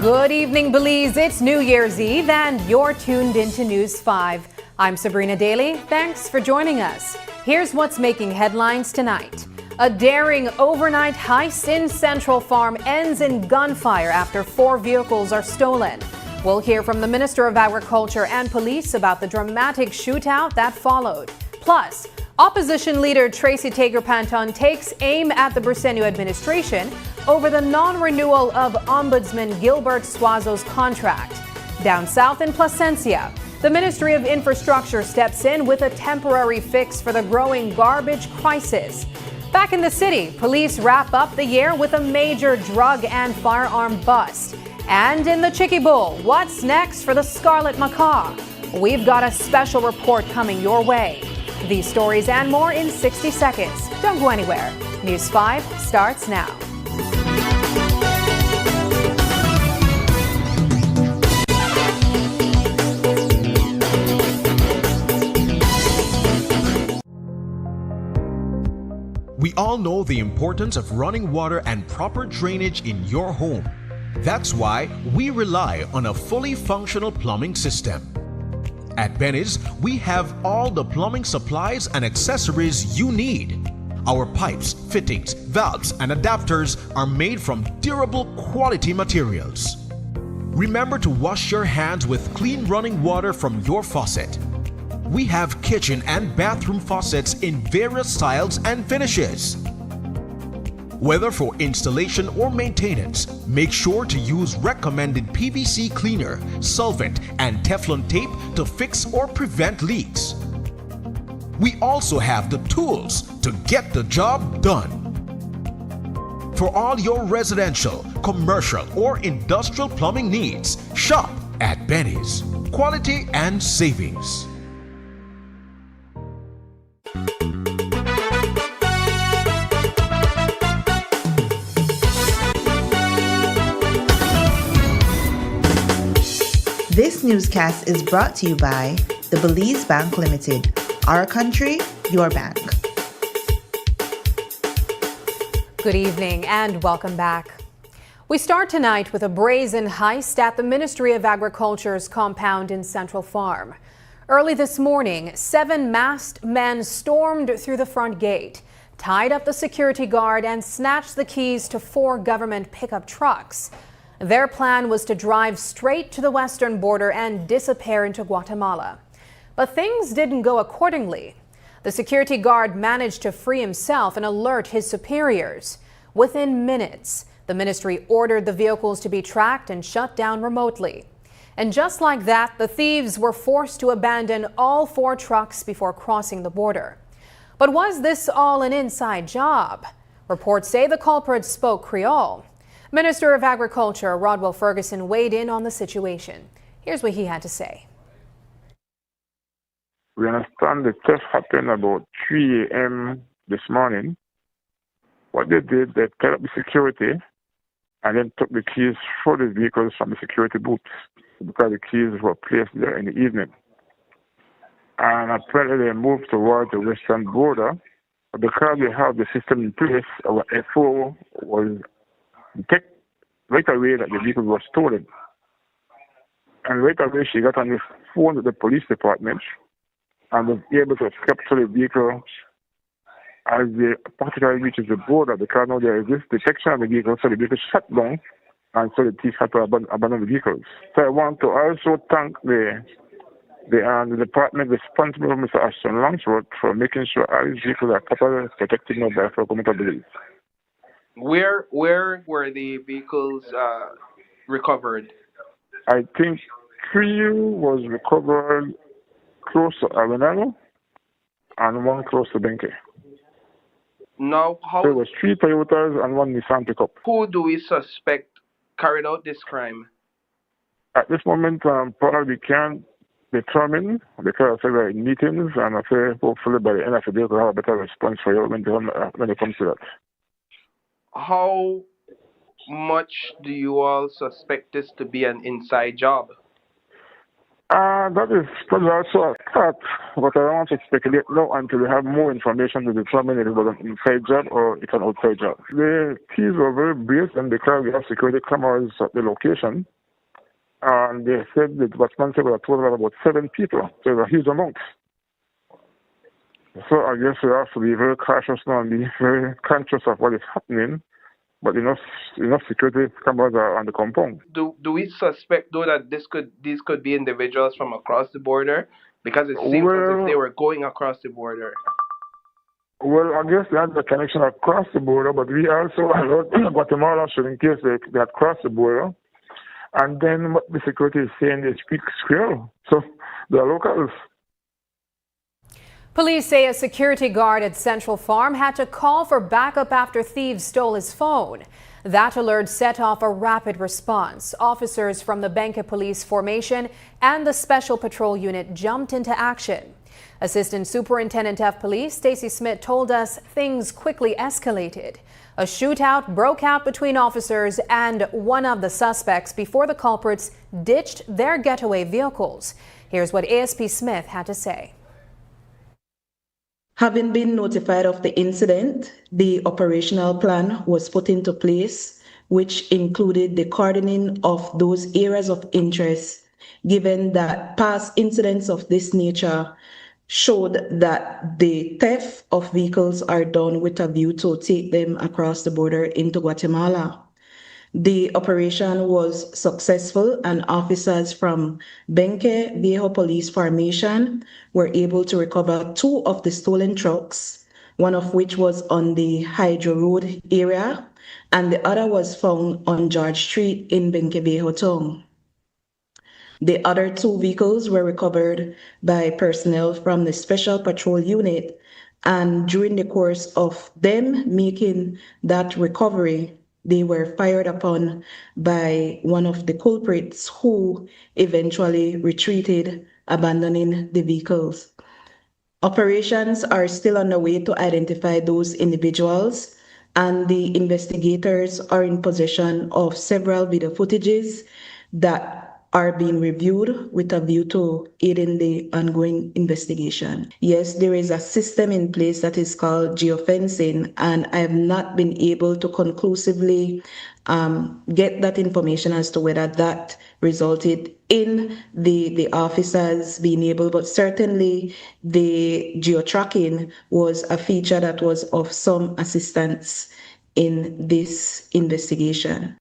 Good evening, Belize. It's New Year's Eve and you're tuned into News 5. I'm Sabrina Daly. Thanks for joining us. Here's what's making headlines tonight. A daring overnight heist in Central Farm ends in gunfire after 4 vehicles are stolen. We'll hear from the Minister of Agriculture and Police about the dramatic shootout that followed. Plus, opposition leader Tracy Tager-Panton takes aim at the Briceño administration over the non-renewal of Ombudsman Gilbert Suazo's contract. Down south in Placencia, the Ministry of Infrastructure steps in with a temporary fix for the growing garbage crisis. Back in the city, police wrap up the year with a major drug and firearm bust. And in the Chicky Bull, what's next for the Scarlet Macaw? We've got a special report coming your way. These stories and more in 60 seconds. Don't go anywhere. News 5 starts now. We all know the importance of running water and proper drainage in your home. That's why we rely on a fully functional plumbing system. At Benny's, we have all the plumbing supplies and accessories you need. Our pipes, fittings, valves, and adapters are made from durable quality materials. Remember to wash your hands with clean running water from your faucet. We have kitchen and bathroom faucets in various styles and finishes. Whether for installation or maintenance, make sure to use recommended PVC cleaner, solvent, and Teflon tape to fix or prevent leaks. We also have the tools to get the job done. For all your residential, commercial, or industrial plumbing needs, shop at Benny's. Quality and savings. This newscast is brought to you by the Belize Bank Limited. Our country, your bank. Good evening and welcome back. We start tonight with a brazen heist at the Ministry of Agriculture's compound in Central Farm. Early this morning, 7 masked men stormed through the front gate, tied up the security guard, and snatched the keys to 4 government pickup trucks. Their plan was to drive straight to the western border and disappear into Guatemala. But things didn't go accordingly. The security guard managed to free himself and alert his superiors. Within minutes, the ministry ordered the vehicles to be tracked and shut down remotely. And just like that, the thieves were forced to abandon all 4 trucks before crossing the border. But was this all an inside job? Reports say the culprits spoke Creole. Minister of Agriculture Rodwell Ferguson weighed in on the situation. Here's what he had to say. We understand the theft happened about 3 a.m. this morning. What they did, they tied up the security and then took the keys for the vehicles from the security booths because the keys were placed there in the evening. And apparently they moved towards the western border. But because they have the system in place, our FO was detected right away that the vehicle was stolen. And right away she got on the phone with the police department and was able to capture the vehicle as they particularly reaches the border, because now there is this detection of the vehicle, so the vehicle shut down, and so the thief had to abandon the vehicles. So I want to also thank the department responsible, Mr. Ashton Longsworth, for making sure all these vehicles are properly protected now by the government of Belize. Where were the vehicles recovered? I think 3 was recovered close to Arenado and 1 close to Benke. Now, There was 3 Toyotas and 1 Nissan pickup. who do we suspect carried out this crime? At this moment, probably we can't determine because I say we're in meetings, and I say hopefully by the end of the day we'll have a better response for you when it comes to that. How much do you all suspect this to be an inside job? That is probably also a thought, but I don't want to speculate now until we have more information to determine if it was an inside job or it's an outside job. The thieves were very brave, and because we have security cameras at the location, and they said that what's said was a total of about 7 people, so it's a huge amount. So I guess we have to be very cautious now and be very conscious of what is happening, but enough security cameras are on the compound. Do we suspect though that these could be individuals from across the border? Because it seems as if they were going across the border. Well, I guess they had the connection across the border, but we also allowed Guatemala in case they had crossed the border. And then what the security is saying, they speak Creole. So they're locals. Police say a security guard at Central Farm had to call for backup after thieves stole his phone. That alert set off a rapid response. Officers from the Benke Police Formation and the Special Patrol Unit jumped into action. Assistant Superintendent of Police Stacy Smith told us things quickly escalated. A shootout broke out between officers and one of the suspects before the culprits ditched their getaway vehicles. Here's what ASP Smith had to say. Having been notified of the incident, the operational plan was put into place, which included the cordoning of those areas of interest, given that past incidents of this nature showed that the theft of vehicles are done with a view to take them across the border into Guatemala. The operation was successful, and officers from Benke Viejo Police Formation were able to recover 2 of the stolen trucks, one of which was on the Hydro Road area, and the other was found on George Street in Benke Viejo town. The other 2 vehicles were recovered by personnel from the Special Patrol Unit, and during the course of them making that recovery, they were fired upon by one of the culprits who eventually retreated, abandoning the vehicles. Operations are still underway to identify those individuals, and the investigators are in possession of several video footages that are being reviewed with a view to aiding the ongoing investigation. Yes, there is a system in place that is called geofencing, and I have not been able to conclusively get that information as to whether that resulted in the officers being able, but certainly the geo-tracking was a feature that was of some assistance in this investigation.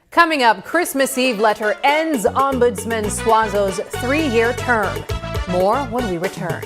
Coming up, Christmas Eve letter ends Ombudsman Suazo's 3-year term. More when we return.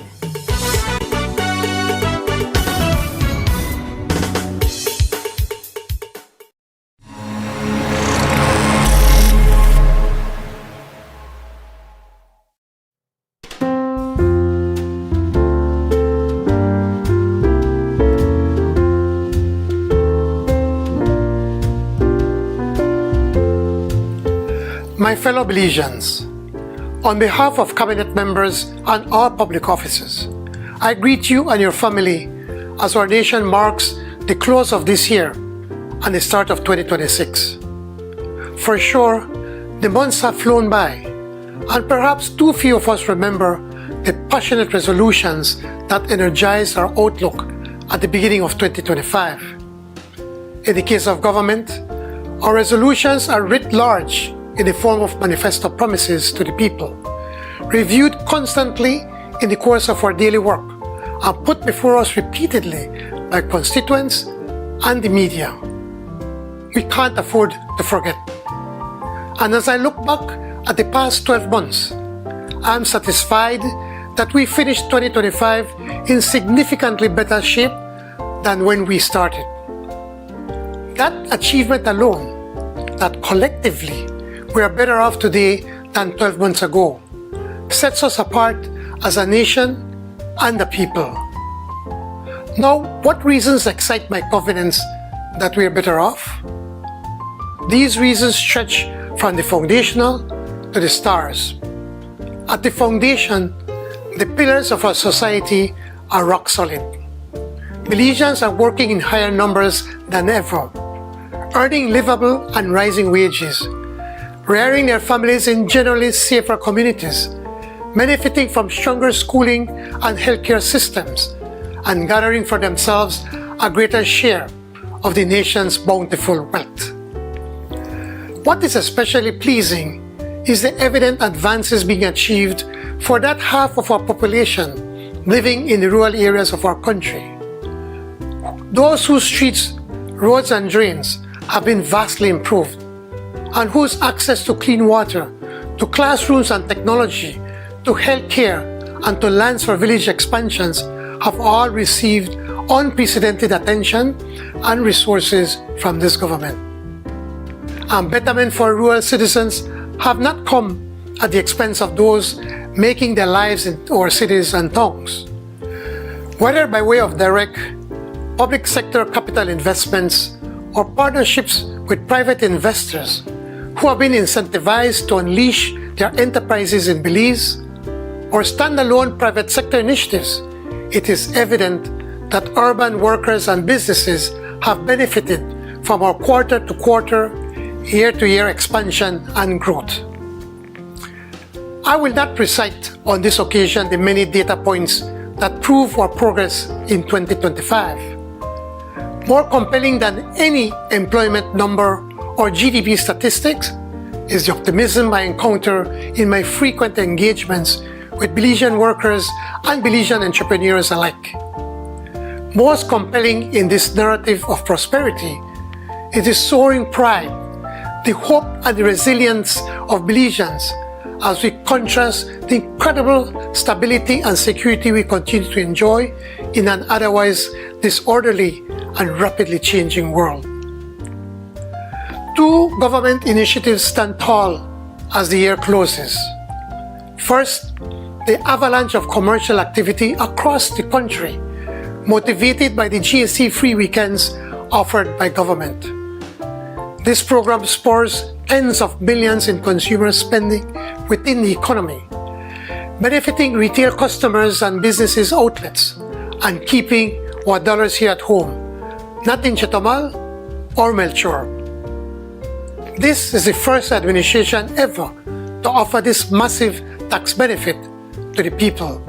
My fellow Belizeans, on behalf of cabinet members and all public officers, I greet you and your family as our nation marks the close of this year and the start of 2026. For sure, the months have flown by, and perhaps too few of us remember the passionate resolutions that energized our outlook at the beginning of 2025. In the case of government, our resolutions are writ large in the form of manifesto promises to the people, reviewed constantly in the course of our daily work, and put before us repeatedly by constituents and the media. We can't afford to forget. And as I look back at the past 12 months, I'm satisfied that we finished 2025 in significantly better shape than when we started. That achievement alone, that collectively we are better off today than 12 months ago, sets us apart as a nation and a people. Now, what reasons excite my confidence that we are better off? These reasons stretch from the foundational to the stars. At the foundation, the pillars of our society are rock solid. Belizeans are working in higher numbers than ever, earning livable and rising wages, rearing their families in generally safer communities, benefiting from stronger schooling and healthcare systems, and gathering for themselves a greater share of the nation's bountiful wealth. What is especially pleasing is the evident advances being achieved for that half of our population living in the rural areas of our country. Those whose streets, roads, and drains have been vastly improved, and whose access to clean water, to classrooms and technology, to healthcare, and to lands for village expansions have all received unprecedented attention and resources from this government. And betterment for rural citizens have not come at the expense of those making their lives in our cities and towns. Whether by way of direct public sector capital investments or partnerships with private investors who have been incentivized to unleash their enterprises in Belize, or standalone private sector initiatives, it is evident that urban workers and businesses have benefited from our quarter-to-quarter, year-to-year expansion and growth. I will not recite on this occasion the many data points that prove our progress in 2025. More compelling than any employment number or GDP statistics is the optimism I encounter in my frequent engagements with Belizean workers and Belizean entrepreneurs alike. Most compelling in this narrative of prosperity is the soaring pride, the hope, and the resilience of Belizeans as we contrast the incredible stability and security we continue to enjoy in an otherwise disorderly and rapidly changing world. Two government initiatives stand tall as the year closes. First, the avalanche of commercial activity across the country, motivated by the GST free weekends offered by government. This program spurs tens of millions in consumer spending within the economy, benefiting retail customers and businesses' outlets, and keeping our dollars here at home, not in Chetumal or Melchor. This is the first administration ever to offer this massive tax benefit to the people.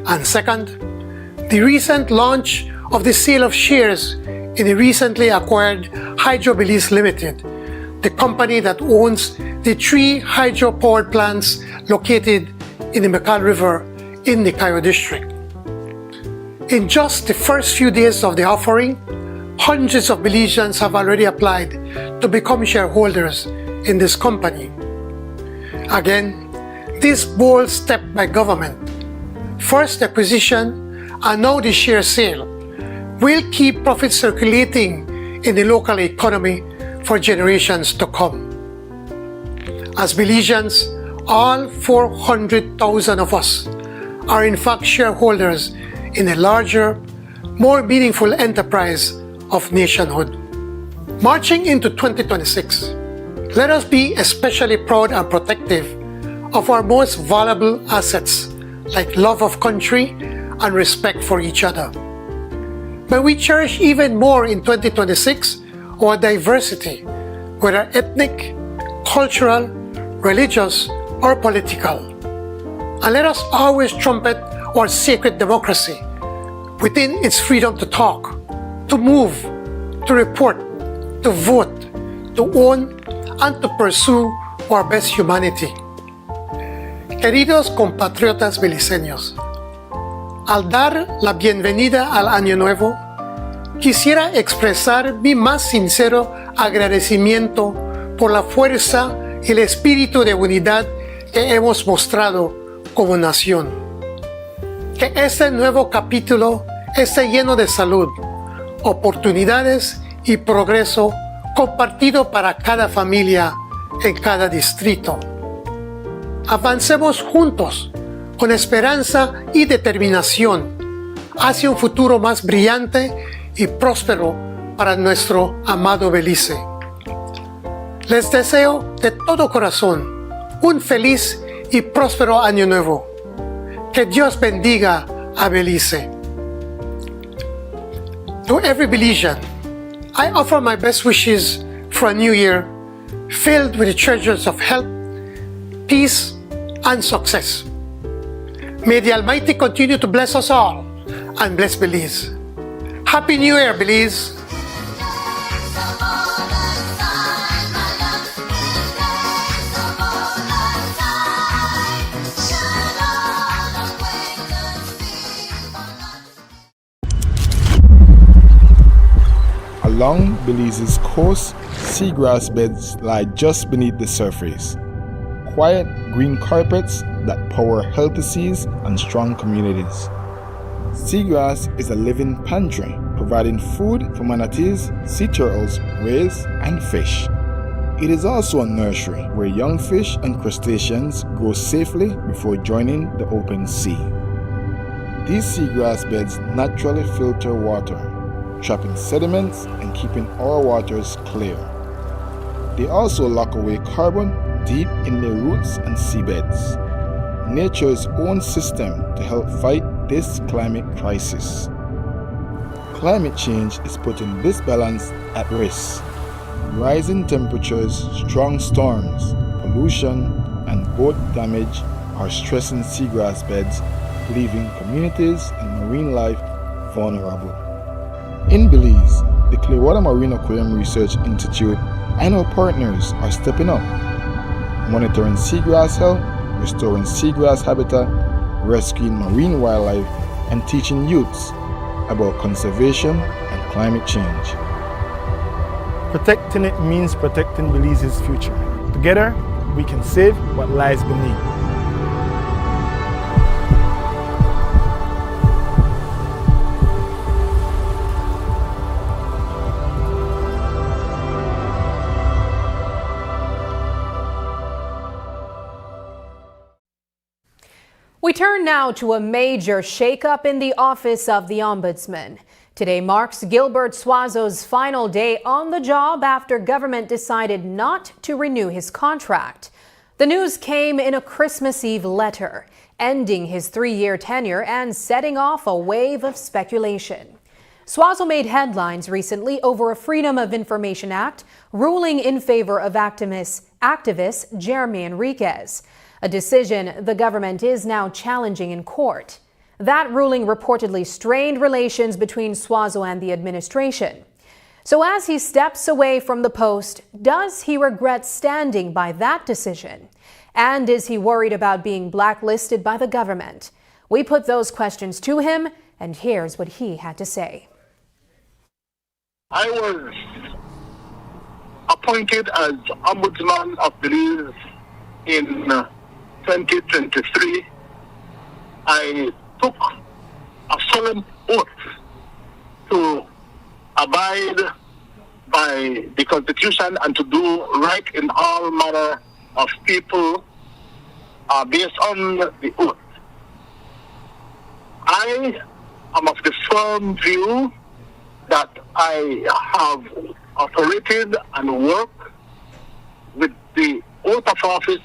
And second, the recent launch of the sale of shares in the recently acquired Hydro Belize Limited, the company that owns the 3 hydro-powered plants located in the Mekal River in the Cayo district. In just the first few days of the offering, hundreds of Belizeans have already applied to become shareholders in this company. Again, this bold step by government, first the acquisition and now the share sale, will keep profits circulating in the local economy for generations to come. As Belizeans, all 400,000 of us are in fact shareholders in a larger, more meaningful enterprise of nationhood. Marching into 2026, Let us be especially proud and protective of our most valuable assets, like love of country and respect for each other. May we cherish even more in 2026 our diversity, whether ethnic, cultural, religious, or political. And let us always trumpet our sacred democracy within its freedom to talk, to move, to report, to vote, to own, and to pursue our best humanity. Queridos compatriotas beliceños, al dar la bienvenida al Año Nuevo, quisiera expresar mi más sincero agradecimiento por la fuerza y el espíritu de unidad que hemos mostrado como nación. Que este nuevo capítulo esté lleno de salud, oportunidades y progreso compartido para cada familia en cada distrito. Avancemos juntos con esperanza y determinación hacia un futuro más brillante y próspero para nuestro amado Belice. Les deseo de todo corazón un feliz y próspero año nuevo. Que Dios bendiga a Belice. To every Belizean, I offer my best wishes for a new year filled with the treasures of health, peace, and success. May the Almighty continue to bless us all and bless Belize. Happy New Year, Belize! Along Belize's coast, seagrass beds lie just beneath the surface. Quiet green carpets that power healthy seas and strong communities. Seagrass is a living pantry, providing food for manatees, sea turtles, rays, and fish. It is also a nursery where young fish and crustaceans grow safely before joining the open sea. These seagrass beds naturally filter water, trapping sediments and keeping our waters clear. They also lock away carbon deep in their roots and seabeds. Nature's own system to help fight this climate crisis. Climate change is putting this balance at risk. Rising temperatures, strong storms, pollution, and boat damage are stressing seagrass beds, leaving communities and marine life vulnerable. In Belize, the Clearwater Marine Aquarium Research Institute and our partners are stepping up, monitoring seagrass health, restoring seagrass habitat, rescuing marine wildlife, and teaching youths about conservation and climate change. Protecting it means protecting Belize's future. Together, we can save what lies beneath. We turn now to a major shakeup in the office of the Ombudsman. Today marks Gilbert Suazo's final day on the job after government decided not to renew his contract. The news came in a Christmas Eve letter, ending his 3-year tenure and setting off a wave of speculation. Suazo made headlines recently over a Freedom of Information Act ruling in favor of activist Jeremy Enriquez, a decision the government is now challenging in court. That ruling reportedly strained relations between Suazo and the administration. So as he steps away from the post, does he regret standing by that decision? And is he worried about being blacklisted by the government? We put those questions to him, and here's what he had to say. I was appointed as Ombudsman of Belize in 2023. I took a solemn oath to abide by the Constitution and to do right in all manner of people based on the oath. I am of the firm view that I have operated and worked with oath of office,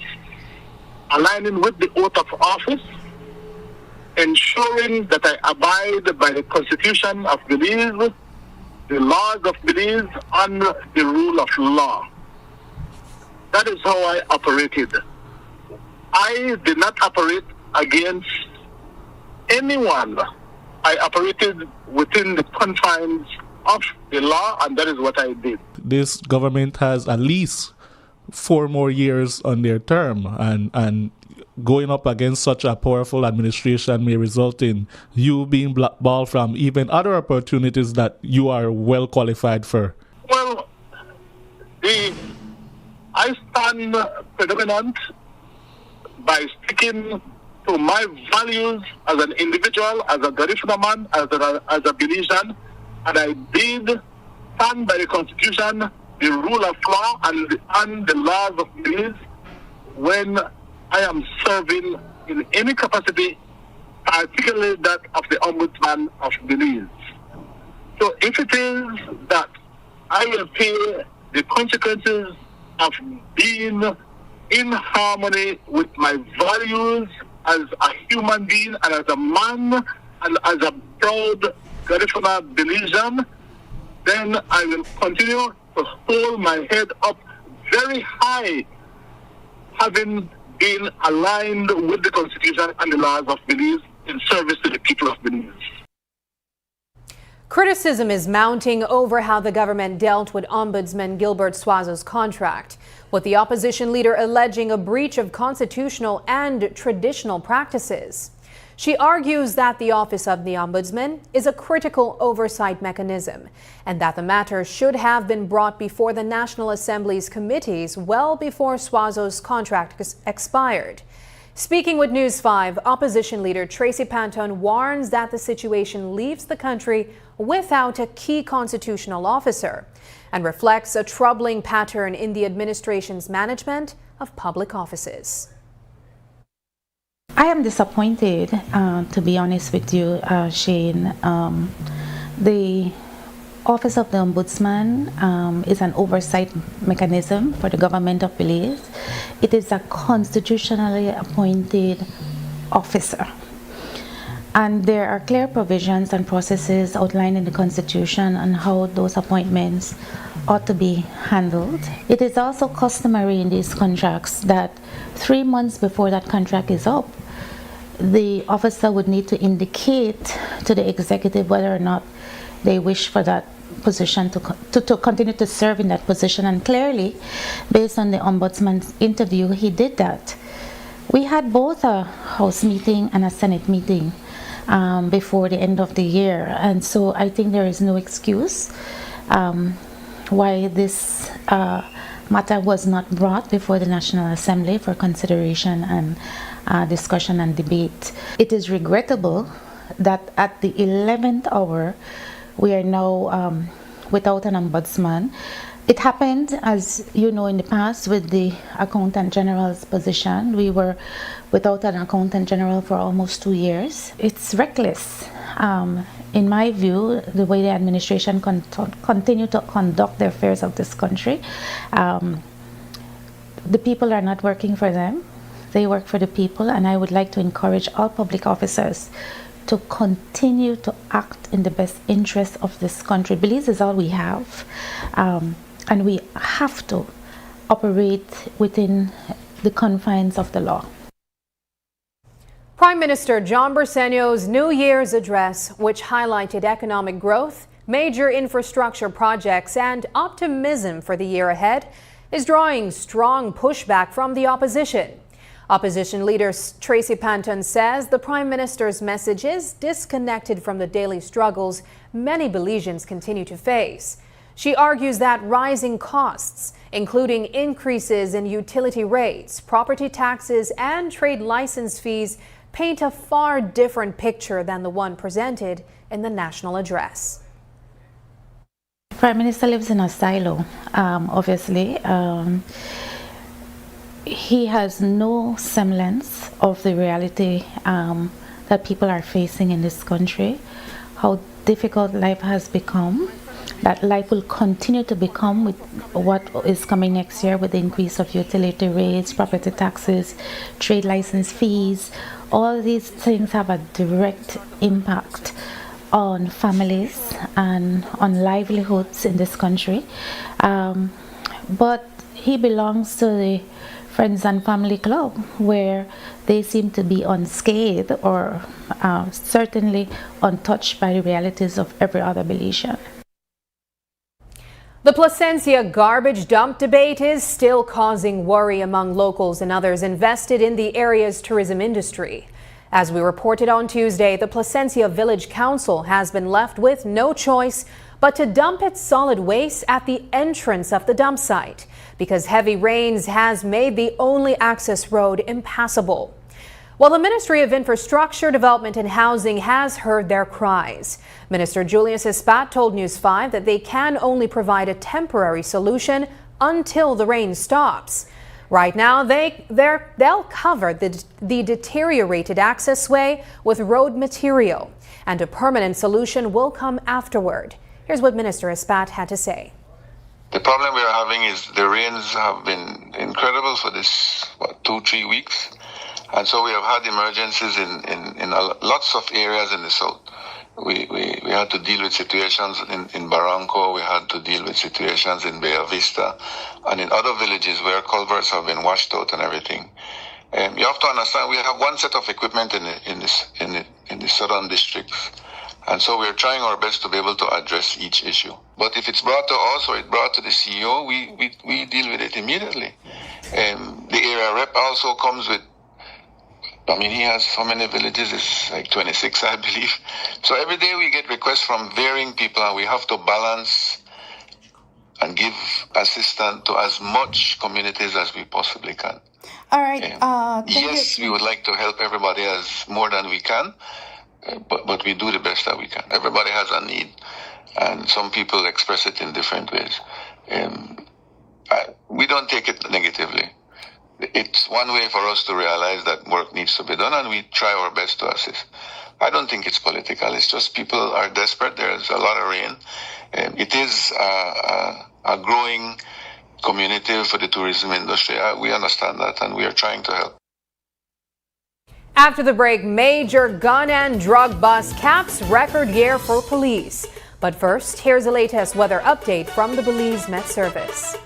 aligning with the oath of office, ensuring that I abide by the Constitution of Belize, the laws of Belize, and the rule of law. That is how I operated. I did not operate against anyone. I operated within the confines of the law, and that is what I did. This government has at least 4 more years on their term, and going up against such a powerful administration may result in you being blackballed from even other opportunities that you are well qualified for. Well, I stand predominant by sticking to my values as an individual, as a Garifuna man, as a Belizean, and I did stand by the Constitution, the rule of law, and the laws of Belize when I am serving in any capacity, particularly that of the Ombudsman of Belize. So if it is that I will pay the consequences of being in harmony with my values as a human being and as a man and as a proud Garifuna Belizean, then I will continue to hold my head up very high, having been aligned with the Constitution and the laws of Belize in service to the people of Belize. Criticism is mounting over how the government dealt with Ombudsman Gilbert Suazo's contract, with the opposition leader alleging a breach of constitutional and traditional practices. She argues that the Office of the Ombudsman is a critical oversight mechanism and that the matter should have been brought before the National Assembly's committees well before Suazo's contract expired. Speaking with News 5, opposition leader Tracy Panton warns that the situation leaves the country without a key constitutional officer and reflects a troubling pattern in the administration's management of public offices. I am disappointed, to be honest with you, Shane. The Office of the Ombudsman is an oversight mechanism for the government of Belize. It is a constitutionally appointed officer. And there are clear provisions and processes outlined in the Constitution on how those appointments ought to be handled. It is also customary in these contracts that 3 months before that contract is up, the officer would need to indicate to the executive whether or not they wish for that position to continue to serve in that position. And clearly, based on the Ombudsman's interview, he did that. We had both a House meeting and a Senate meeting before the end of the year. And so I think there is no excuse why this matter was not brought before the National Assembly for consideration and discussion and debate. It is regrettable that at the 11th hour, we are now without an ombudsman. It happened, as you know, in the past with the Accountant General's position. We were without an Accountant General for almost 2 years. It's reckless. In my view, the way the administration continue to conduct the affairs of this country, the people are not working for them. They work for the people, and I would like to encourage all public officers to continue to act in the best interest of this country. Belize is all we have, and we have to operate within the confines of the law. Prime Minister John Briceño's New Year's address, which highlighted economic growth, major infrastructure projects, and optimism for the year ahead, is drawing strong pushback from the opposition. Opposition leader Tracy Panton says the Prime Minister's message is disconnected from the daily struggles many Belizeans continue to face. She argues that rising costs, including increases in utility rates, property taxes, and trade license fees, paint a far different picture than the one presented in the national address. Prime Minister lives in a silo, obviously. He has no semblance of the reality that people are facing in this country, how difficult life has become, that life will continue to become with what is coming next year with the increase of utility rates, property taxes, trade license fees. All these things have a direct impact on families and on livelihoods in this country. But he belongs to the Friends and Family Club, where they seem to be unscathed or certainly untouched by the realities of every other Belizean. The Placencia garbage dump debate is still causing worry among locals and others invested in the area's tourism industry. As we reported on Tuesday, the Placencia Village Council has been left with no choice but to dump its solid waste at the entrance of the dump site because heavy rains has made the only access road impassable. Well, the Ministry of Infrastructure, Development and Housing has heard their cries. Minister Julius Espat told News 5 that they can only provide a temporary solution until the rain stops. Right now, they'll cover the deteriorated accessway with road material, and a permanent solution will come afterward. Here's what Minister Espat had to say. The problem we are having is the rains have been incredible for this 2-3 weeks. And so we have had emergencies in lots of areas in the south. We had to deal with situations in Barranco, we had to deal with situations in Bella Vista, and in other villages where culverts have been washed out and everything. You have to understand, we have one set of equipment in the southern districts. And so we're trying our best to be able to address each issue. But if it's brought to us or it's brought to the CEO, we deal with it immediately. The area rep also comes with, he has how many villages? It's like 26, I believe. So every day we get requests from varying people, and we have to balance and give assistance to as much communities as we possibly can. All right. Yes, we would like to help everybody as more than we can, but we do the best that we can. Everybody has a need, and some people express it in different ways. We don't take it negatively. It's one way for us to realize that work needs to be done, and we try our best to assist. I don't think it's political. It's just people are desperate. There's a lot of rain. It is a growing community for the tourism industry. We understand that, and we are trying to help. After the break, major gun and drug bust caps record year for police. But first, here's the latest weather update from the Belize Met Service.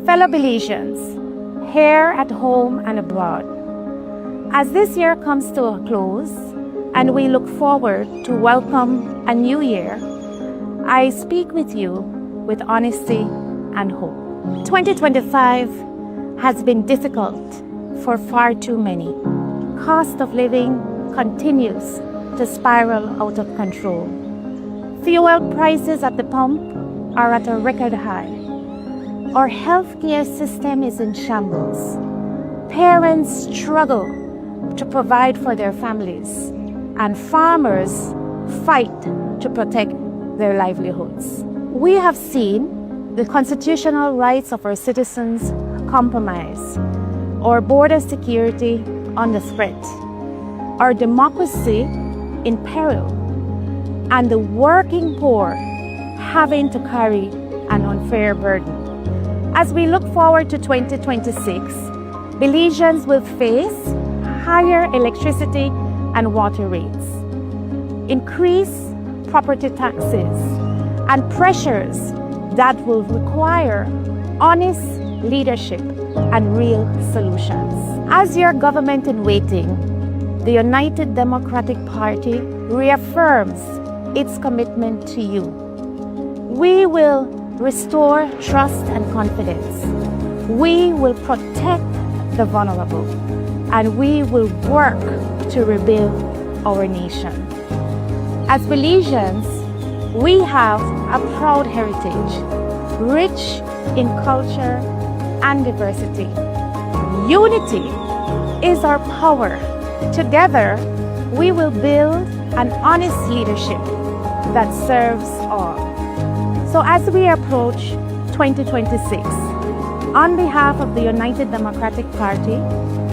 Fellow Belizeans, here at home and abroad, as this year comes to a close and we look forward to welcome a new year, I speak with you with honesty and hope. 2025 has been difficult for far too many. Cost of living continues to spiral out of control. Fuel prices at the pump are at a record high. Our healthcare system is in shambles. Parents struggle to provide for their families, and farmers fight to protect their livelihoods. We have seen the constitutional rights of our citizens compromised, our border security under threat, our democracy in peril, and the working poor having to carry an unfair burden. As we look forward to 2026, Belizeans will face higher electricity and water rates, increased property taxes, and pressures that will require honest leadership and real solutions. As your government in waiting, the United Democratic Party reaffirms its commitment to you. We will restore trust and confidence. We will protect the vulnerable, and we will work to rebuild our nation. As Belizeans, we have a proud heritage, rich in culture and diversity. Unity is our power. Together, we will build an honest leadership that serves all. So as we approach 2026, on behalf of the United Democratic Party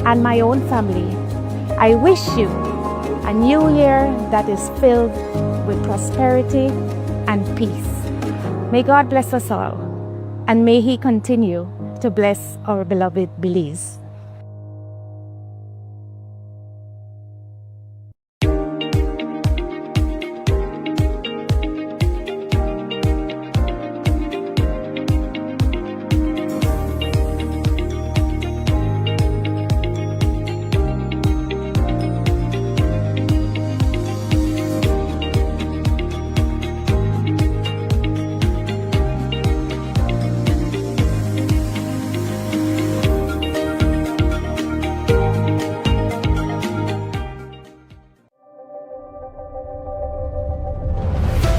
and my own family, I wish you a new year that is filled with prosperity and peace. May God bless us all, and may He continue to bless our beloved Belize.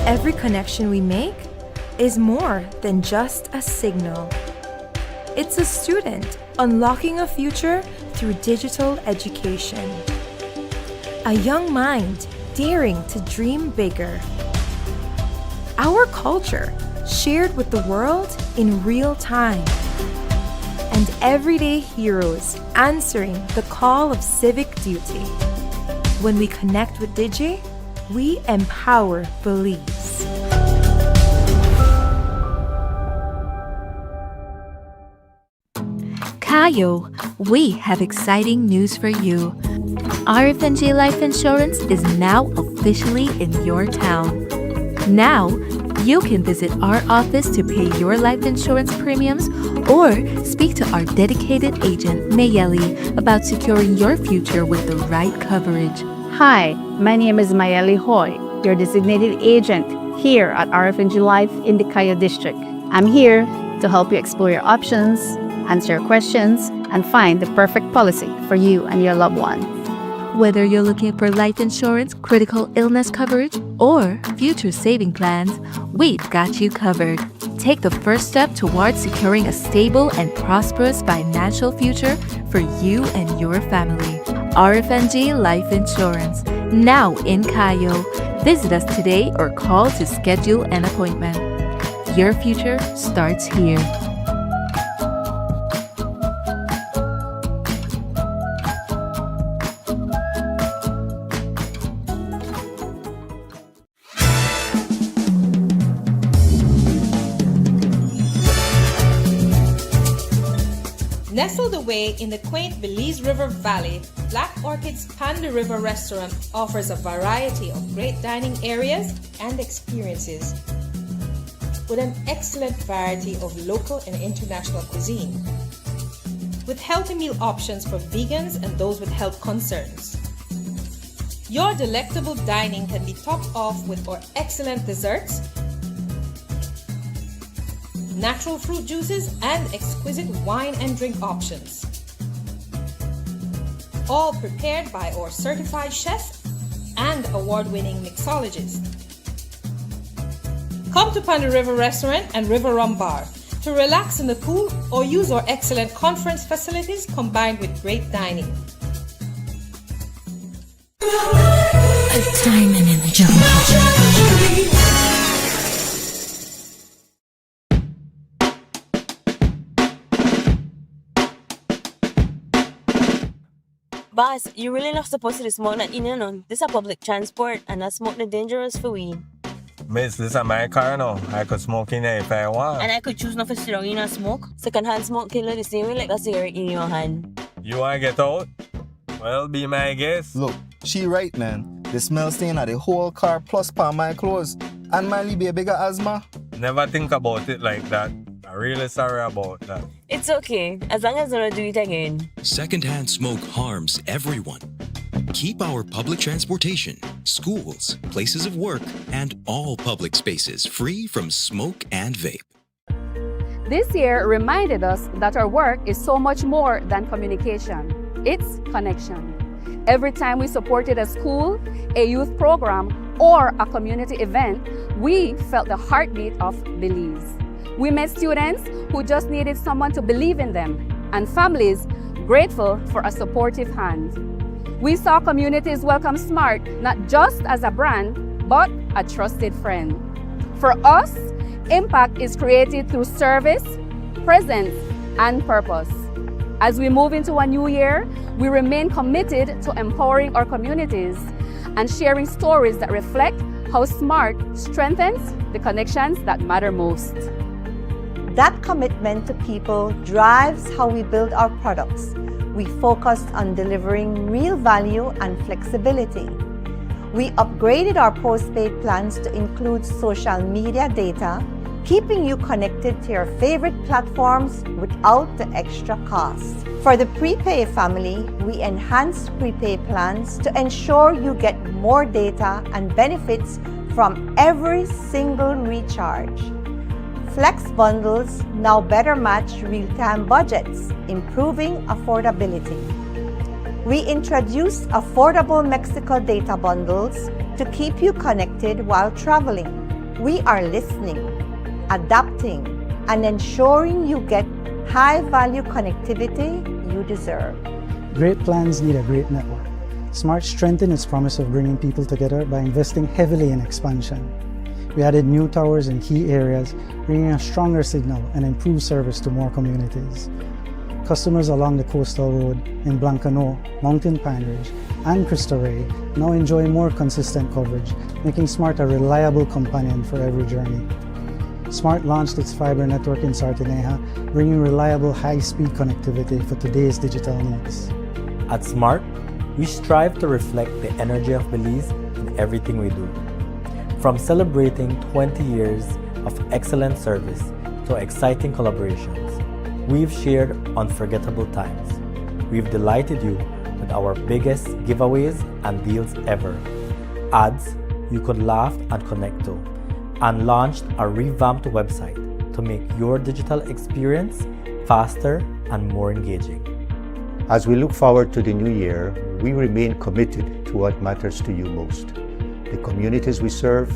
Every connection we make is more than just a signal. It's a student unlocking a future through digital education. A young mind daring to dream bigger. Our culture shared with the world in real time. And everyday heroes answering the call of civic duty. When we connect with Digi, we empower Belize. Kayo, we have exciting news for you. RFNG Life Insurance is now officially in your town. Now, you can visit our office to pay your life insurance premiums or speak to our dedicated agent, Mayeli, about securing your future with the right coverage. Hi, my name is Mayeli Hoy, your designated agent here at RFNG Life in the Kayo District. I'm here to help you explore your options, answer your questions, and find the perfect policy for you and your loved one. Whether you're looking for life insurance, critical illness coverage, or future saving plans, we've got you covered. Take the first step towards securing a stable and prosperous financial future for you and your family. RFNG Life Insurance, now in Kayo. Visit us today or call to schedule an appointment. Your future starts here. Nestled away in the quaint Belize River Valley, Black Orchid's Panda River Restaurant offers a variety of great dining areas and experiences with an excellent variety of local and international cuisine, with healthy meal options for vegans and those with health concerns. Your delectable dining can be topped off with our excellent desserts, natural fruit juices, and exquisite wine and drink options. All prepared by our certified chef and award-winning mixologist. Come to Panda River Restaurant and River Rum Bar to relax in the pool or use our excellent conference facilities combined with great dining. A diamond in the jungle. Boss, you really not supposed to smoke that in, you know. This is public transport and that smoke is dangerous for we. Miss, this is my car now. I could smoke in there if I want. And I could choose not to sit down in a smoke. Second-hand smoke can look the same way like a cigarette in your hand. You want to get out? Well, be my guest. Look, she right, man. The smell stain of the whole car plus palm my clothes. And my be a bigger asthma. Never think about it like that. I'm really sorry about that. It's okay, as long as I don't do it again. Secondhand smoke harms everyone. Keep our public transportation, schools, places of work, and all public spaces free from smoke and vape. This year reminded us that our work is so much more than communication. It's connection. Every time we supported a school, a youth program, or a community event, we felt the heartbeat of Belize. We met students who just needed someone to believe in them, and families grateful for a supportive hand. We saw communities welcome SMART not just as a brand, but a trusted friend. For us, impact is created through service, presence, and purpose. As we move into a new year, we remain committed to empowering our communities and sharing stories that reflect how SMART strengthens the connections that matter most. That commitment to people drives how we build our products. We focused on delivering real value and flexibility. We upgraded our postpaid plans to include social media data, keeping you connected to your favorite platforms without the extra cost. For the prepay family, we enhanced prepay plans to ensure you get more data and benefits from every single recharge. Flex bundles now better match real-time budgets, improving affordability. We introduced affordable Mexico data bundles to keep you connected while traveling. We are listening, adapting, and ensuring you get high-value connectivity you deserve. Great plans need a great network. SMART strengthened its promise of bringing people together by investing heavily in expansion. We added new towers in key areas, bringing a stronger signal and improved service to more communities. Customers along the coastal road in Blancano, Mountain Pine Ridge, and Cristo Rey now enjoy more consistent coverage, making SMART a reliable companion for every journey. SMART launched its fiber network in Sartineja, bringing reliable high-speed connectivity for today's digital needs. At SMART, we strive to reflect the energy of Belize in everything we do. From celebrating 20 years of excellent service to exciting collaborations, we've shared unforgettable times. We've delighted you with our biggest giveaways and deals ever, ads you could laugh and connect to, and launched a revamped website to make your digital experience faster and more engaging. As we look forward to the new year, we remain committed to what matters to you most. The communities we serve,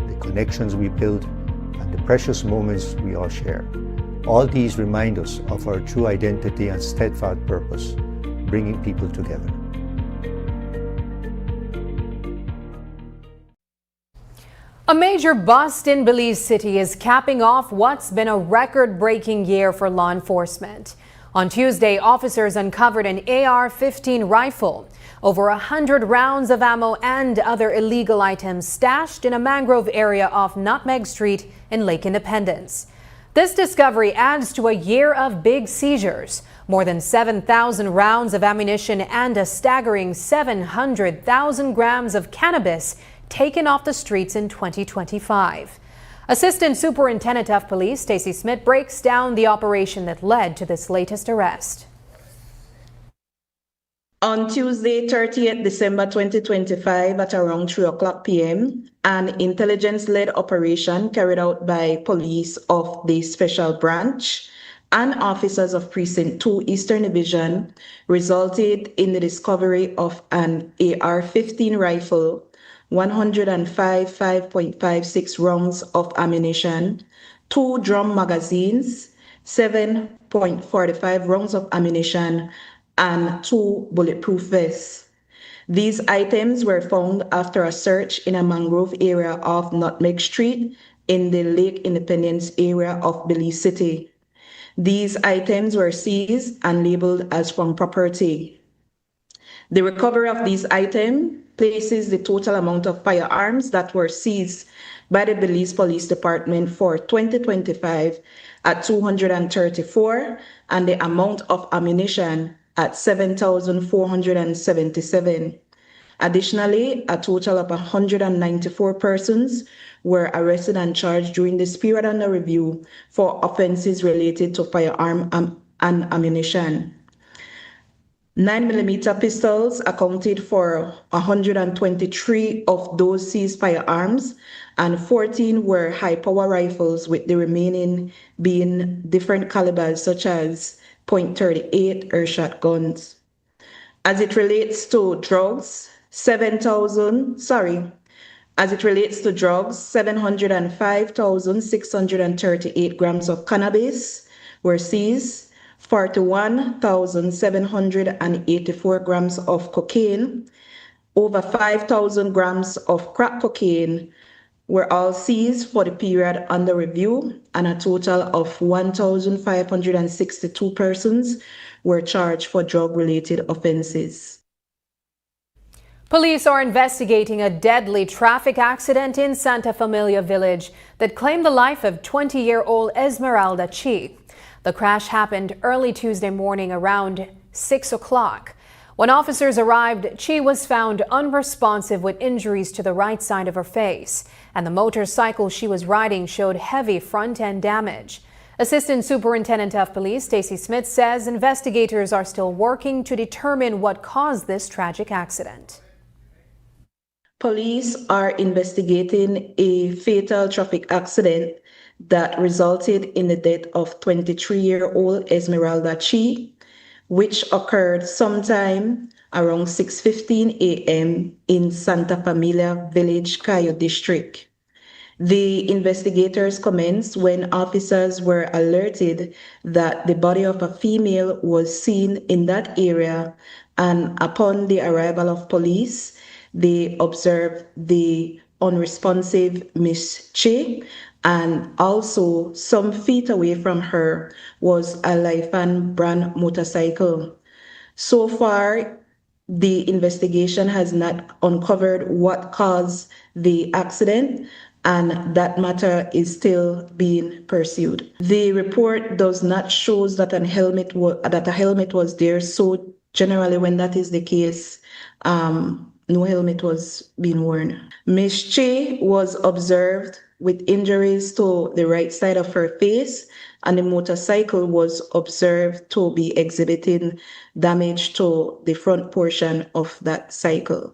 the connections we build, and the precious moments we all share. All these remind us of our true identity and steadfast purpose, bringing people together. A major bust in Belize City is capping off what's been a record-breaking year for law enforcement. On Tuesday, officers uncovered an AR-15 rifle, over 100 rounds of ammo and other illegal items stashed in a mangrove area off Nutmeg Street in Lake Independence. This discovery adds to a year of big seizures, more than 7,000 rounds of ammunition and a staggering 700,000 grams of cannabis taken off the streets in 2025. Assistant Superintendent of Police Stacey Smith breaks down the operation that led to this latest arrest. On Tuesday, 30th December 2025 at around 3:00 p.m., an intelligence-led operation carried out by police of the Special Branch and officers of Precinct 2 Eastern Division resulted in the discovery of an AR-15 rifle, 105 5.56 rounds of ammunition, 2 drum magazines, 7.45 rounds of ammunition, and 2 bulletproof vests. These items were found after a search in a mangrove area of Nutmeg Street in the Lake Independence area of Belize City. These items were seized and labeled as found property. The recovery of these items places the total amount of firearms that were seized by the Belize Police Department for 2025 at 234 and the amount of ammunition at 7,477. Additionally, a total of 194 persons were arrested and charged during this period under review for offenses related to firearm and ammunition. 9mm pistols accounted for 123 of those seized firearms, and 14 were high-power rifles, with the remaining being different calibers such as .38 or shotguns. As it relates to drugs, 705,638 grams of cannabis were seized, 41,784 grams of cocaine, over 5,000 grams of crack cocaine were all seized for the period under review, and a total of 1,562 persons were charged for drug-related offenses. Police are investigating a deadly traffic accident in Santa Familia Village that claimed the life of 20-year-old Esmeralda Chi. The crash happened early Tuesday morning around 6 o'clock. When officers arrived, Chi was found unresponsive with injuries to the right side of her face, and the motorcycle she was riding showed heavy front-end damage. Assistant Superintendent of Police Stacey Smith says investigators are still working to determine what caused this tragic accident. Police are investigating a fatal traffic accident that resulted in the death of 23-year-old Esmeralda Chi, which occurred sometime around 6:15 a.m. in Santa Familia Village, Cayo District. The investigators commenced when officers were alerted that the body of a female was seen in that area, and upon the arrival of police, they observed the unresponsive Miss Chi, and also some feet away from her was a Lifan brand motorcycle. So far, the investigation has not uncovered what caused the accident, and that matter is still being pursued. The report does not show that a helmet was there, so generally when that is the case, no helmet was being worn. Ms. Chi was observed with injuries to the right side of her face, and the motorcycle was observed to be exhibiting damage to the front portion of that cycle.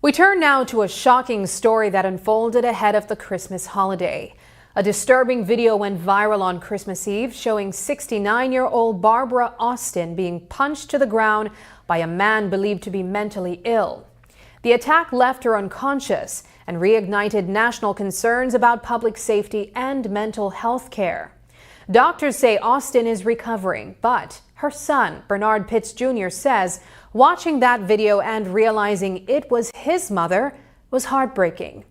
We turn now to a shocking story that unfolded ahead of the Christmas holiday. A disturbing video went viral on Christmas Eve showing 69-year-old Barbara Austin being punched to the ground by a man believed to be mentally ill. The attack left her unconscious and reignited national concerns about public safety and mental health care. Doctors say Austin is recovering, but her son, Bernard Pitts Jr., says watching that video and realizing it was his mother was heartbreaking.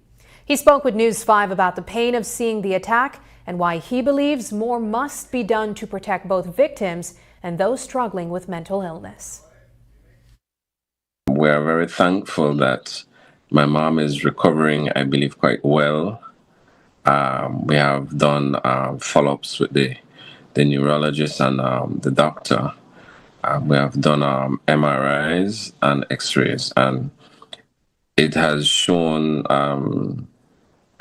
He spoke with News 5 about the pain of seeing the attack and why he believes more must be done to protect both victims and those struggling with mental illness. We are very thankful that my mom is recovering, I believe, quite well. We have done follow-ups with the neurologist and the doctor. We have done MRIs and X-rays, and it has shown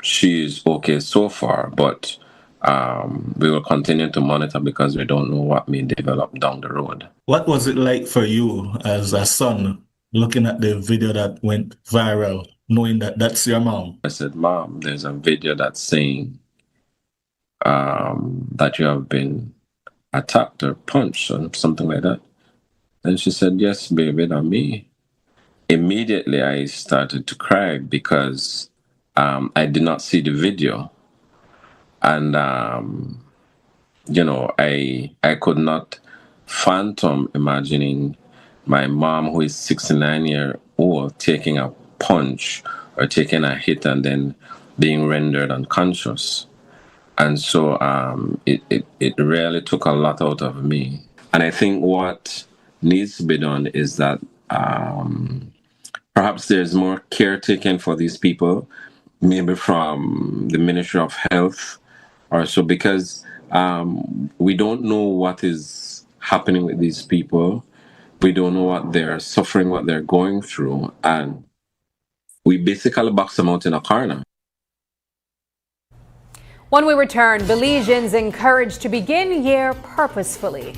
she is okay so far, but we will continue to monitor because we don't know what may develop down the road. What was it like for you as a son, looking at the video that went viral, knowing that that's your mom? I said, Mom, there's a video that's saying that you have been attacked or punched or something like that. And she said, yes, baby, that's me. Immediately, I started to cry because I did not see the video. And, you know, I could not fathom imagining my mom, who is 69 years old, taking a punch or taking a hit and then being rendered unconscious. And so it really took a lot out of me. And I think what needs to be done is that perhaps there's more care taken for these people, maybe from the Ministry of Health or so, because we don't know what is happening with these people. We don't know what they're suffering, what they're going through, and we basically box them out in a corner. When we return, Belizeans encouraged to begin year purposefully.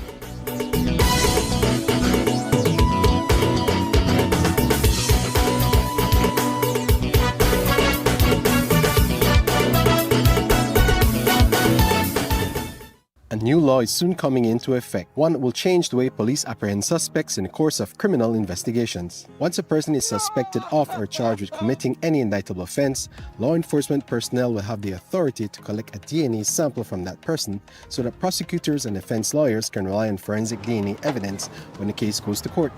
new law is soon coming into effect, one that will change the way police apprehend suspects in the course of criminal investigations. Once a person is suspected of or charged with committing any indictable offense, law enforcement personnel will have the authority to collect a DNA sample from that person so that prosecutors and defense lawyers can rely on forensic DNA evidence when the case goes to court.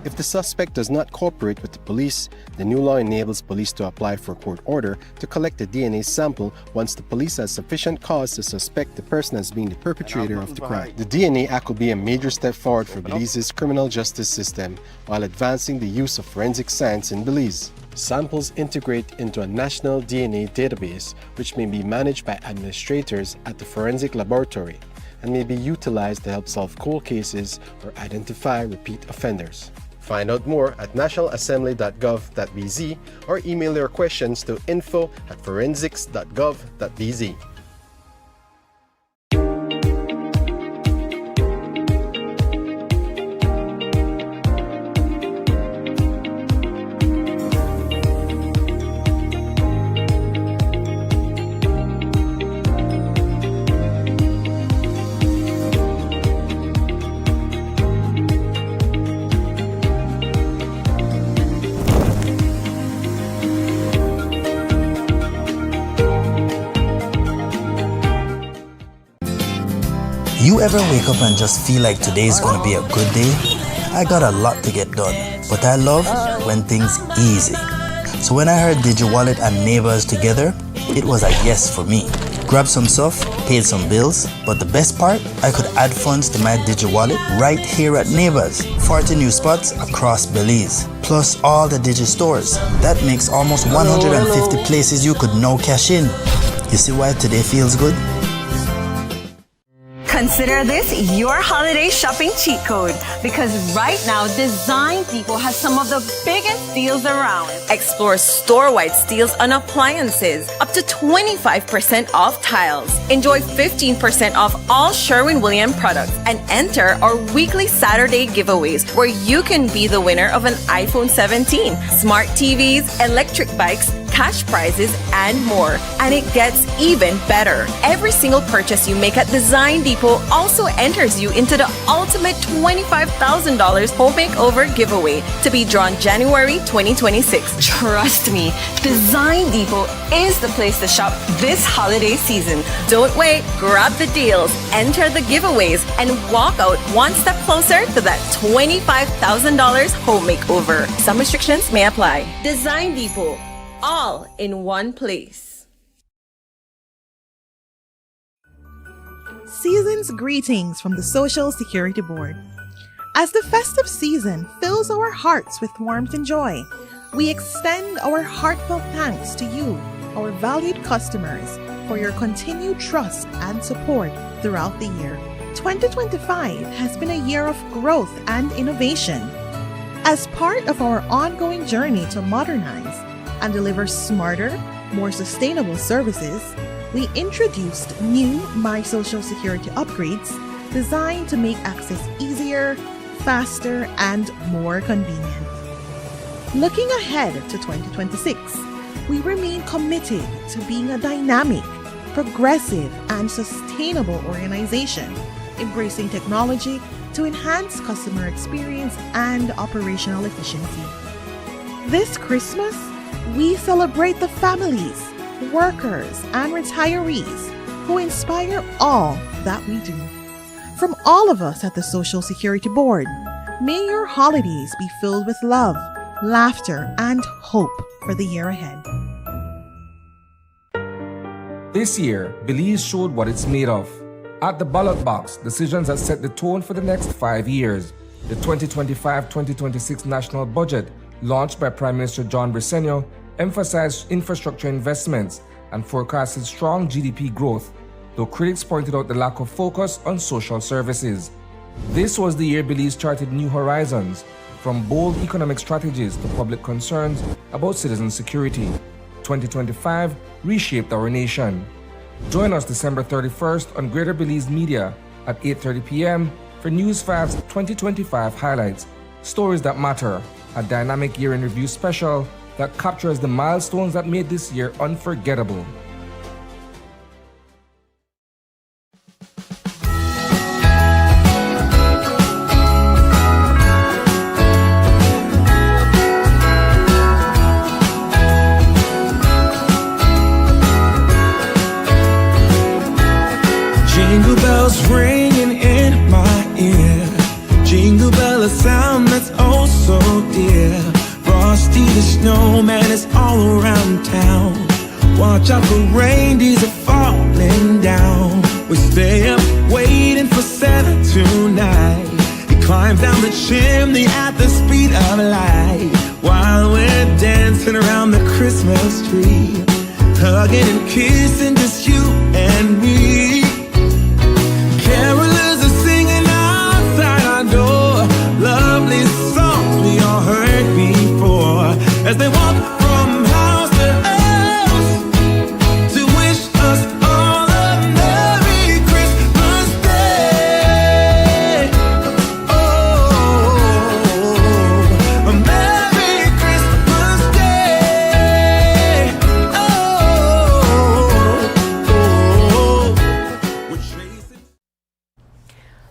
If the suspect does not cooperate with the police, the new law enables police to apply for a court order to collect a DNA sample once the police has sufficient cause to suspect the person as being the perpetrator of the crime. The DNA Act will be a major step forward for Belize's criminal justice system while advancing the use of forensic science in Belize. Samples integrate into a national DNA database which may be managed by administrators at the forensic laboratory and may be utilized to help solve cold cases or identify repeat offenders. Find out more at nationalassembly.gov.bz or email your questions to info@forensics.gov.bz. You ever wake up and just feel like today is gonna be a good day? I got a lot to get done, but I love when things easy. So when I heard DigiWallet and Neighbors together, it was a yes for me. Grabbed some stuff, paid some bills, but the best part, I could add funds to my DigiWallet right here at Neighbors. 40 new spots across Belize, plus all the Digi stores. That makes almost 150 places you could now cash in. You see why today feels good? Consider this your holiday shopping cheat code because right now Design Depot has some of the biggest deals around. Explore store-wide steals on appliances, up to 25% off tiles. Enjoy 15% off all Sherwin-Williams products and enter our weekly Saturday giveaways where you can be the winner of an iPhone 17, smart TVs, electric bikes, cash prizes, and more. And it gets even better. Every single purchase you make at Design Depot also enters you into the ultimate $25,000 home makeover giveaway to be drawn January 2026. Trust me, Design Depot is the place to shop this holiday season. Don't wait, grab the deals, enter the giveaways, and walk out one step closer to that $25,000 home makeover. Some restrictions may apply. Design Depot, all in one place. Season's greetings from the Social Security Board. As the festive season fills our hearts with warmth and joy, we extend our heartfelt thanks to you, our valued customers, for your continued trust and support throughout the year. 2025 has been a year of growth and innovation. As part of our ongoing journey to modernize and deliver smarter, more sustainable services, we introduced new My Social Security upgrades designed to make access easier, faster, and more convenient. Looking ahead to 2026, we remain committed to being a dynamic, progressive, and sustainable organization, embracing technology to enhance customer experience and operational efficiency. This Christmas, we celebrate the families, workers, and retirees who inspire all that we do. From all of us at the Social Security Board, may your holidays be filled with love, laughter, and hope for the year ahead. This year, Belize showed what it's made of. At the ballot box, decisions that set the tone for the next 5 years. The 2025-2026 national budget, launched by Prime Minister John Briceño, emphasized infrastructure investments and forecasted strong GDP growth, though critics pointed out the lack of focus on social services. This was the year Belize charted new horizons, from bold economic strategies to public concerns about citizen security. 2025 reshaped our nation. Join us December 31st on Greater Belize Media at 8:30 p.m. for News 5's 2025 highlights, Stories That Matter, a dynamic year in review special that captures the milestones that made this year unforgettable. the snowman is all around town. Watch out for reindeers are falling down. We stay up waiting for Santa tonight. He climbs down the chimney at the speed of light, while we're dancing around the Christmas tree, hugging and kissing, just you and me. Carolers are singing outside our door, lovely songs we all heard before, as they walk from house to house to wish us all a Merry Christmas Day. Oh, a Merry Christmas Day.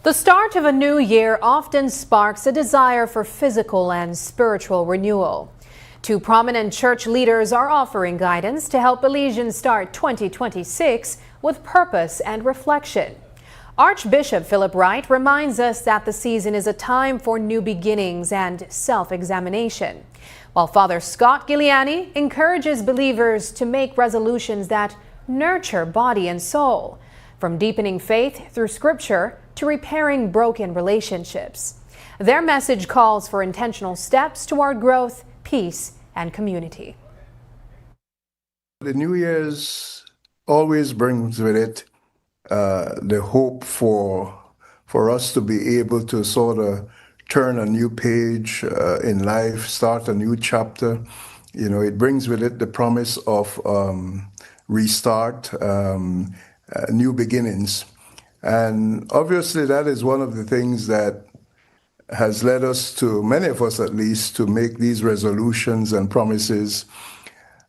The start of a new year often sparks a desire for physical and spiritual renewal. Two prominent church leaders are offering guidance to help Belizeans start 2026 with purpose and reflection. Archbishop Philip Wright reminds us that the season is a time for new beginnings and self-examination, while Father Scott Giuliani encourages believers to make resolutions that nurture body and soul, from deepening faith through Scripture to repairing broken relationships. Their message calls for intentional steps toward growth, peace, and community. The New Year's always brings with it the hope for us to be able to sort of turn a new page in life, start a new chapter. You know, it brings with it the promise of restart, new beginnings. And obviously that is one of the things that has led us to, many of us at least, to make these resolutions and promises.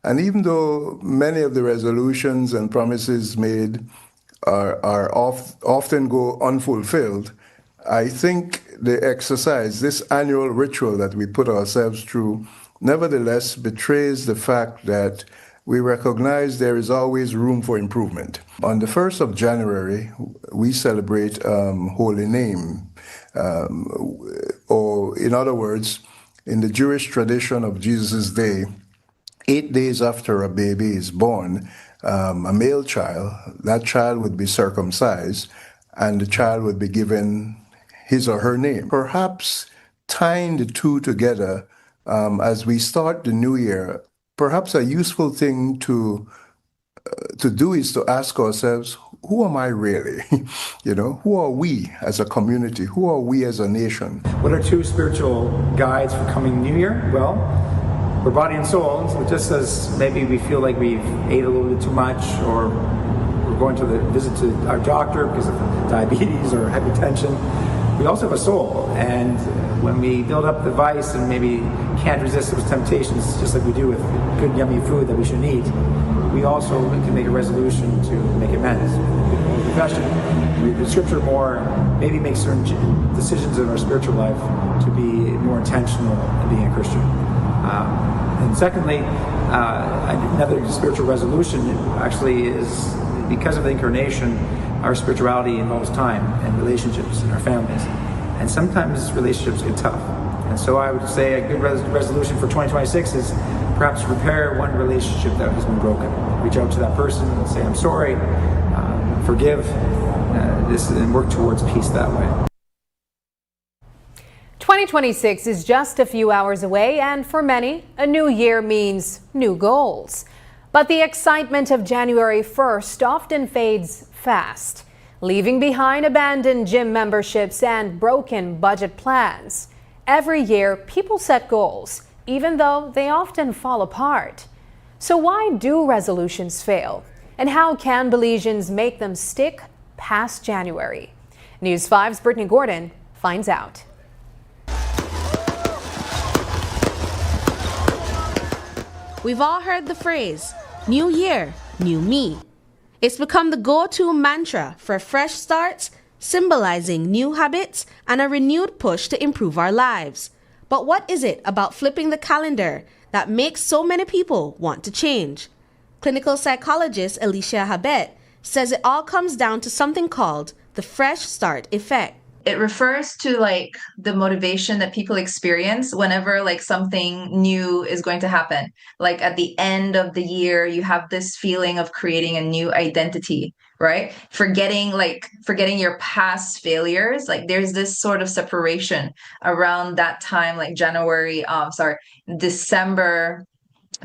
And even though many of the resolutions and promises made are often go unfulfilled, I think the exercise, this annual ritual that we put ourselves through, nevertheless betrays the fact that we recognize there is always room for improvement. On the 1st of January, we celebrate Holy Name, or in other words, in the Jewish tradition of Jesus' day, 8 days after a baby is born, a male child, that child would be circumcised, and the child would be given his or her name. Perhaps tying the two together as we start the new year, perhaps a useful thing to do is to ask ourselves, who am I really? You know, who are we as a community? Who are we as a nation? What are two spiritual guides for coming New Year? Well, we're body and soul. So just as maybe we feel like we've ate a little bit too much, or we're going to visit to our doctor because of diabetes or hypertension, we also have a soul. And when we build up the vice and maybe can't resist those temptations, just like we do with good, yummy food that we should eat, we also can make a resolution to make amends. Confession, read the Scripture more, maybe make certain decisions in our spiritual life to be more intentional in being a Christian. And secondly, another spiritual resolution actually is, because of the incarnation, our spirituality involves time and relationships in our families. And sometimes relationships get tough. And so I would say a good resolution for 2026 is perhaps repair one relationship that has been broken. Reach out to that person and say, I'm sorry, forgive, and work towards peace that way. 2026 is just a few hours away, and for many, a new year means new goals. But the excitement of January 1st often fades fast, leaving behind abandoned gym memberships and broken budget plans. Every year, people set goals, even though they often fall apart. So why do resolutions fail? And how can Belizeans make them stick past January? News 5's Brittany Gordon finds out. We've all heard the phrase, New Year, New Me. It's become the go-to mantra for fresh starts, symbolizing new habits and a renewed push to improve our lives. But what is it about flipping the calendar that makes so many people want to change? Clinical psychologist Alicia Habet says it all comes down to something called the fresh start effect. it refers to like the motivation that people experience whenever like something new is going to happen. Like at the end of the year, you have this feeling of creating a new identity, right? Forgetting your past failures. Like there's this sort of separation around that time, like December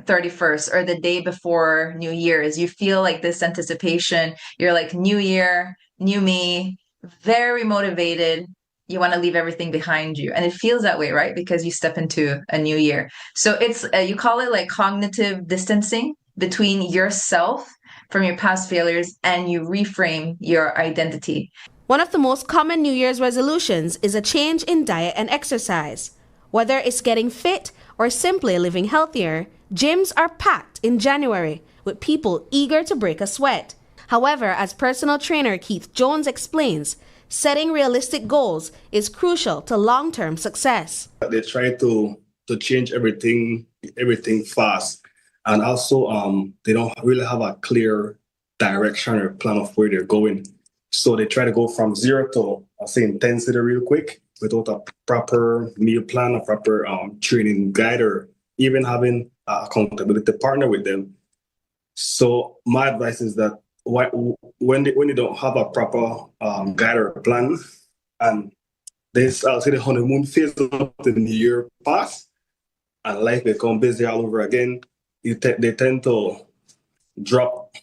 31st or the day before New Year's. You feel like this anticipation. You're like, new year, new me, very motivated. You want to leave everything behind you. And it feels that way, right? Because you step into a new year. So it's, you call it like cognitive distancing between yourself from your past failures, and you reframe your identity. One of the most common New Year's resolutions is a change in diet and exercise. Whether it's getting fit or simply living healthier, gyms are packed in January with people eager to break a sweat. However, as personal trainer Keith Jones explains, setting realistic goals is crucial to long-term success. They try to change everything fast, and also they don't really have a clear direction or plan of where they're going. So they try to go from 0 to, intensity real quick without a proper meal plan, a proper training guide, or even having accountability partner with them. So my advice is that when they don't have a proper guide or plan, and this, I'll say, the honeymoon phase of the new year pass, and life become busy all over again, they tend to drop.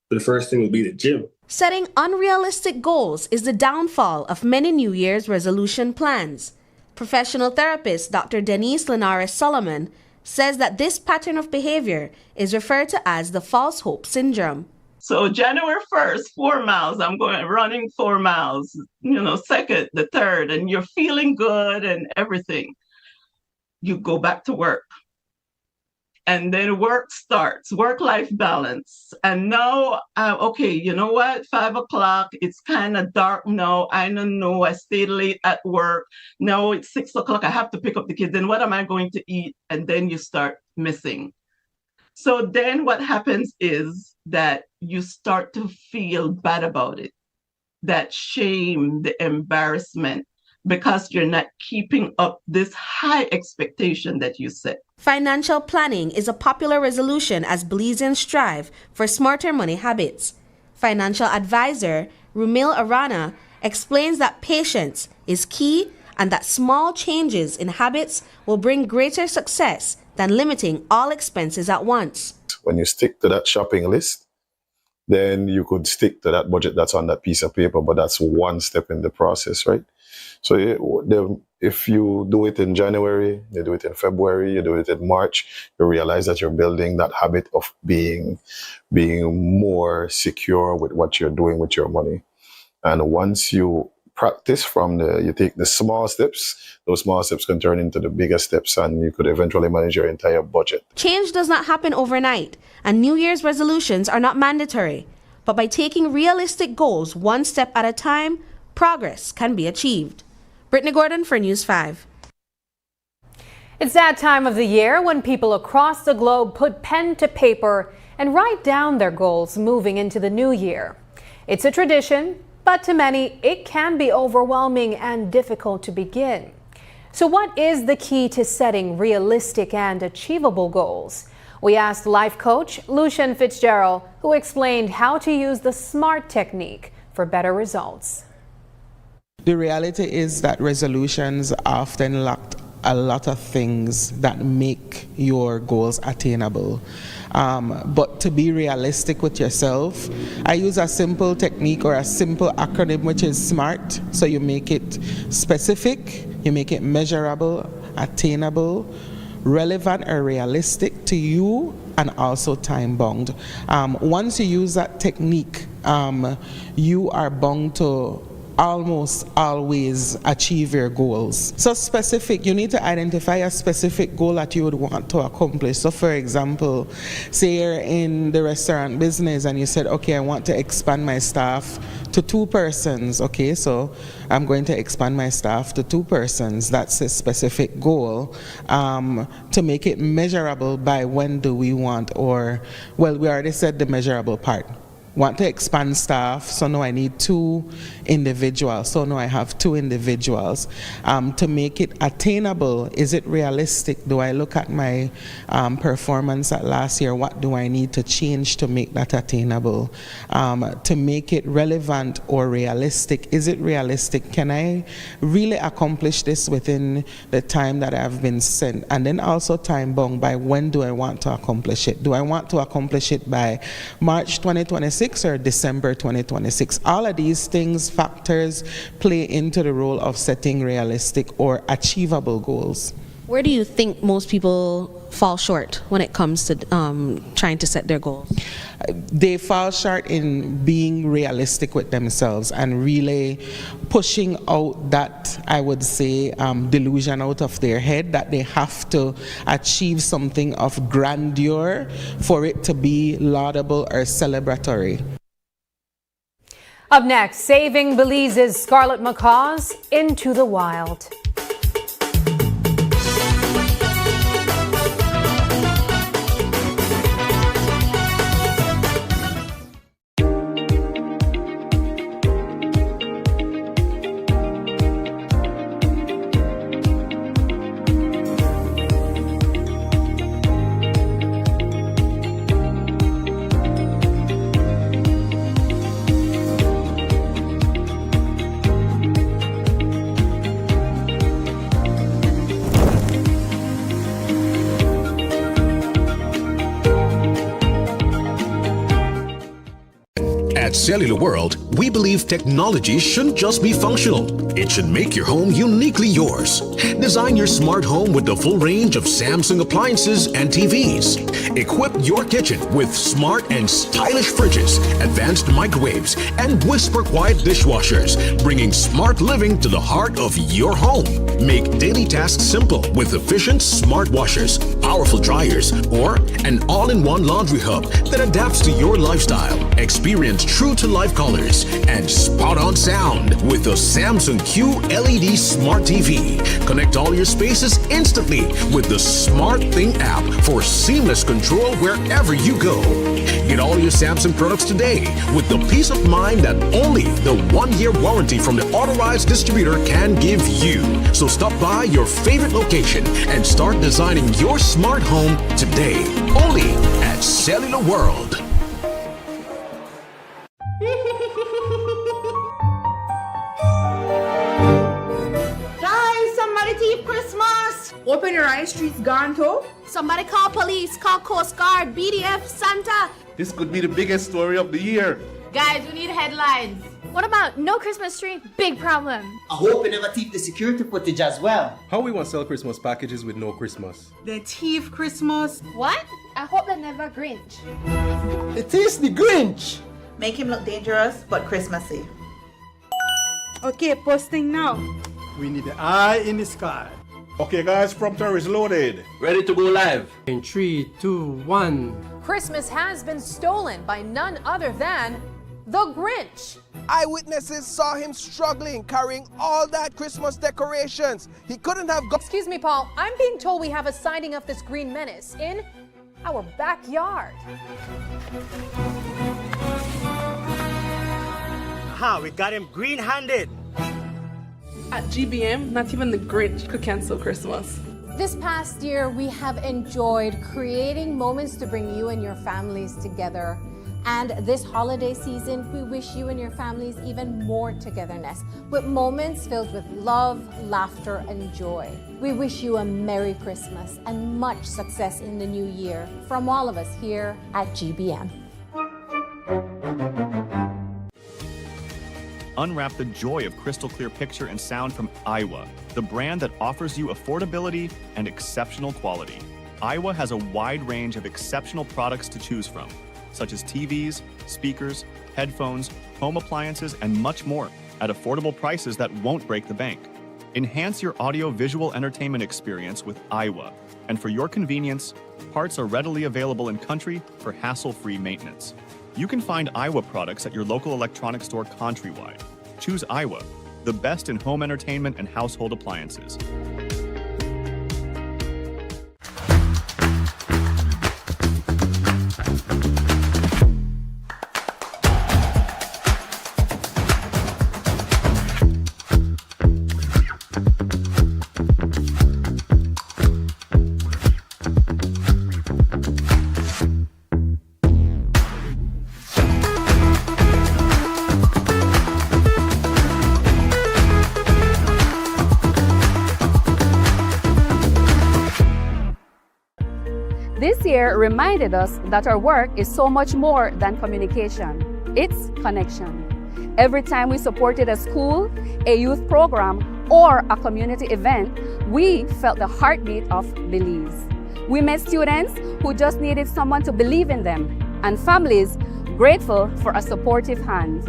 The first thing will be the gym. Setting unrealistic goals is the downfall of many New Year's resolution plans. Professional therapist Dr. Denise Linares Solomon says that this pattern of behavior is referred to as the false hope syndrome. So January 1st, 4 miles, I'm running 4 miles, second, the third, and you're feeling good and everything. You go back to work. And then work starts, work-life balance. And now, okay, you know what? 5 o'clock, it's kind of dark now. I don't know, I stayed late at work. Now it's 6 o'clock, I have to pick up the kids. Then what am I going to eat? And then you start missing. So then what happens is that you start to feel bad about it. That shame, the embarrassment, because you're not keeping up this high expectation that you set. Financial planning is a popular resolution as Belizeans strive for smarter money habits. Financial advisor Rumil Arana explains that patience is key and that small changes in habits will bring greater success than limiting all expenses at once. When you stick to that shopping list, then you could stick to that budget that's on that piece of paper, but that's one step in the process, right? So if you do it in January, you do it in February, you do it in March, you realize that you're building that habit of being more secure with what you're doing with your money. And once you practice you take the small steps, those small steps can turn into the bigger steps, and you could eventually manage your entire budget. Change does not happen overnight, and New Year's resolutions are not mandatory. But by taking realistic goals one step at a time, progress can be achieved. Brittany Gordon for News 5. It's that time of the year when people across the globe put pen to paper and write down their goals moving into the new year. It's a tradition, but to many, it can be overwhelming and difficult to begin. So what is the key to setting realistic and achievable goals? We asked life coach Lucian Fitzgerald, who explained how to use the SMART technique for better results. The reality is that resolutions often lack a lot of things that make your goals attainable. But to be realistic with yourself, I use a simple technique or a simple acronym, which is SMART. So you make it specific, you make it measurable, attainable, relevant or realistic to you, and also time bound. Once you use that technique, you are bound to almost always achieve your goals. So specific, you need to identify a specific goal that you would want to accomplish. So for example, say you're in the restaurant business and you said, okay, I want to expand my staff to 2 persons. Okay, so I'm going to expand my staff to 2 persons. That's a specific goal. To make it measurable, by when do we want, or, well, we already said the measurable part. want to expand staff, so now I need 2 individuals. So now I have 2 individuals. To make it attainable, is it realistic? Do I look at my performance at last year? What do I need to change to make that attainable? To make it relevant or realistic, is it realistic? Can I really accomplish this within the time that I've been sent? And then also time bound, by when do I want to accomplish it? Do I want to accomplish it by March 2026 or December 2026? All of these things, factors, play into the role of setting realistic or achievable goals. Where do you think most people fall short when it comes to trying to set their goals? They fall short in being realistic with themselves and really pushing out that, I would say, delusion out of their head that they have to achieve something of grandeur for it to be laudable or celebratory. Up next, saving Belize's scarlet macaws into the wild. At Cellular World, we believe technology shouldn't just be functional. It should make your home uniquely yours. Design your smart home with the full range of Samsung appliances and TVs. Equip your kitchen with smart and stylish fridges, advanced microwaves, and whisper-quiet dishwashers, bringing smart living to the heart of your home. Make daily tasks simple with efficient smart washers, powerful dryers, or an all-in-one laundry hub that adapts to your lifestyle. Experience true-to-life colors and spot-on sound with the Samsung Q LED Smart TV. Connect all your spaces instantly with the SmartThing app for seamless control wherever you go. Get all your Samsung products today with the peace of mind that only the 1-year warranty from the authorized distributor can give you. So stop by your favorite location and start designing your smart home today. Only at Cellular World. Guys, somebody thief Christmas! Open your eyes, streets gone too. Somebody call police, call Coast Guard, BDF, Santa. This could be the biggest story of the year. Guys, we need headlines. What about no Christmas tree? Big problem. I hope we never thief the security footage as well. How we want to sell Christmas packages with no Christmas? The thief Christmas. What? I hope they never Grinch. It is the Grinch. Make him look dangerous, but Christmassy. Okay, posting now. We need the eye in the sky. Okay guys, prompter is loaded. Ready to go live. In 3, 2, 1. Christmas has been stolen by none other than the Grinch. Eyewitnesses saw him struggling, carrying all that Christmas decorations. He couldn't have gone. Excuse me, Paul. I'm being told we have a sighting of this green menace in our backyard. Aha, we got him green-handed. At GBM, not even the Grinch could cancel Christmas. This past year, we have enjoyed creating moments to bring you and your families together. And this holiday season, we wish you and your families even more togetherness, with moments filled with love, laughter, and joy. We wish you a Merry Christmas and much success in the new year from all of us here at GBM. Unwrap the joy of crystal clear picture and sound from Aiwa, the brand that offers you affordability and exceptional quality. Aiwa has a wide range of exceptional products to choose from, such as TVs, speakers, headphones, home appliances, and much more at affordable prices that won't break the bank. Enhance your audio-visual entertainment experience with Aiwa, and for your convenience, parts are readily available in country for hassle-free maintenance. You can find Aiwa products at your local electronics store countrywide. Choose Aiwa, the best in home entertainment and household appliances. reminded us that our work is so much more than communication. It's connection. Every time we supported a school, a youth program, or a community event, we felt the heartbeat of Belize. We met students who just needed someone to believe in them, and families grateful for a supportive hand.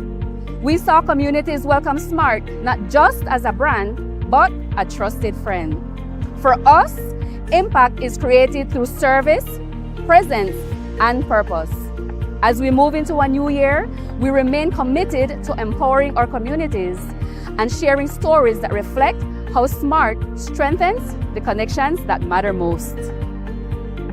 We saw communities welcome SMART not just as a brand, but a trusted friend. For us, impact is created through service, presence, and purpose. As we move into a new year, we remain committed to empowering our communities and sharing stories that reflect how SMART strengthens the connections that matter most.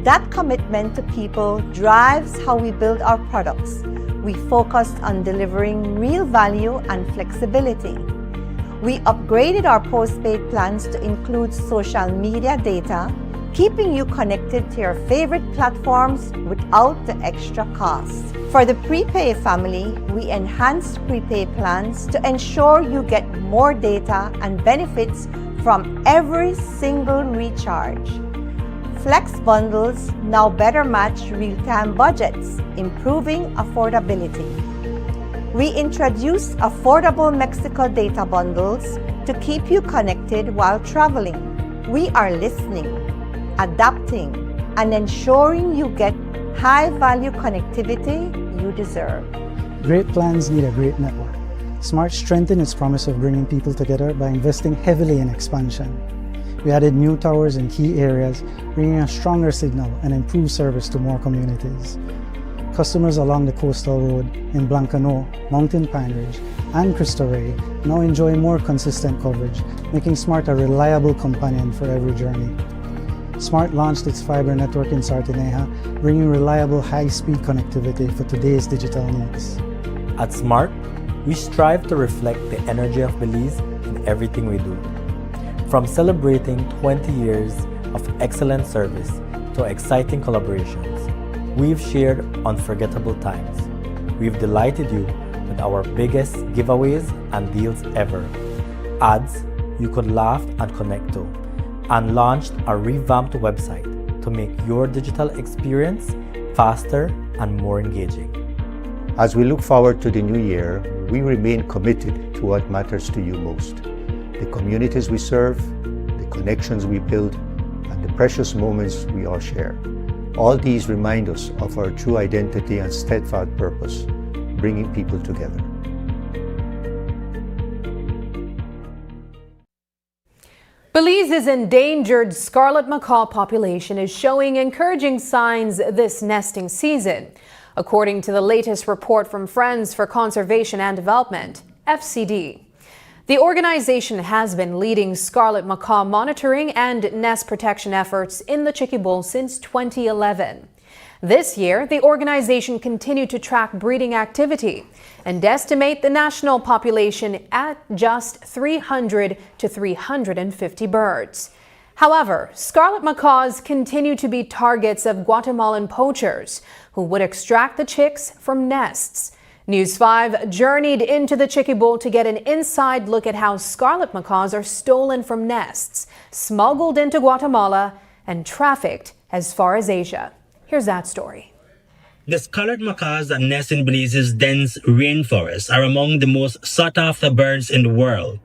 That commitment to people drives how we build our products. We focused on delivering real value and flexibility. We upgraded our postpaid plans to include social media data, keeping you connected to your favorite platforms without the extra cost. For the prepay family, we enhanced prepay plans to ensure you get more data and benefits from every single recharge. Flex bundles now better match real-time budgets, improving affordability. We introduced affordable Mexico data bundles to keep you connected while traveling. We are listening, adapting, and ensuring you get high-value connectivity you deserve. Great plans need a great network. SMART strengthened its promise of bringing people together by investing heavily in expansion. We added new towers in key areas, bringing a stronger signal and improved service to more communities. Customers along the coastal road in Blancano, Mountain Pine Ridge, and Cristo Rey now enjoy more consistent coverage, making SMART a reliable companion for every journey. SMART launched its fiber network in Sartineja, bringing reliable high-speed connectivity for today's digital needs. At SMART, we strive to reflect the energy of Belize in everything we do. From celebrating 20 years of excellent service to exciting collaborations, we've shared unforgettable times. We've delighted you with our biggest giveaways and deals ever, ads you could laugh and connect to, and launched a revamped website to make your digital experience faster and more engaging. As we look forward to the new year, we remain committed to what matters to you most: the communities we serve, the connections we build, and the precious moments we all share. All these remind us of our true identity and steadfast purpose, bringing people together. Belize's endangered scarlet macaw population is showing encouraging signs this nesting season, according to the latest report from Friends for Conservation and Development, FCD. The organization has been leading scarlet macaw monitoring and nest protection efforts in the Chicky Bowl since 2011. This year, the organization continued to track breeding activity and estimate the national population at just 300 to 350 birds. However, scarlet macaws continue to be targets of Guatemalan poachers who would extract the chicks from nests. News 5 journeyed into the Chicky Bowl to get an inside look at how scarlet macaws are stolen from nests, smuggled into Guatemala, and trafficked as far as Asia. Here's that story. The scarlet macaws that nest in Belize's dense rainforest are among the most sought-after birds in the world.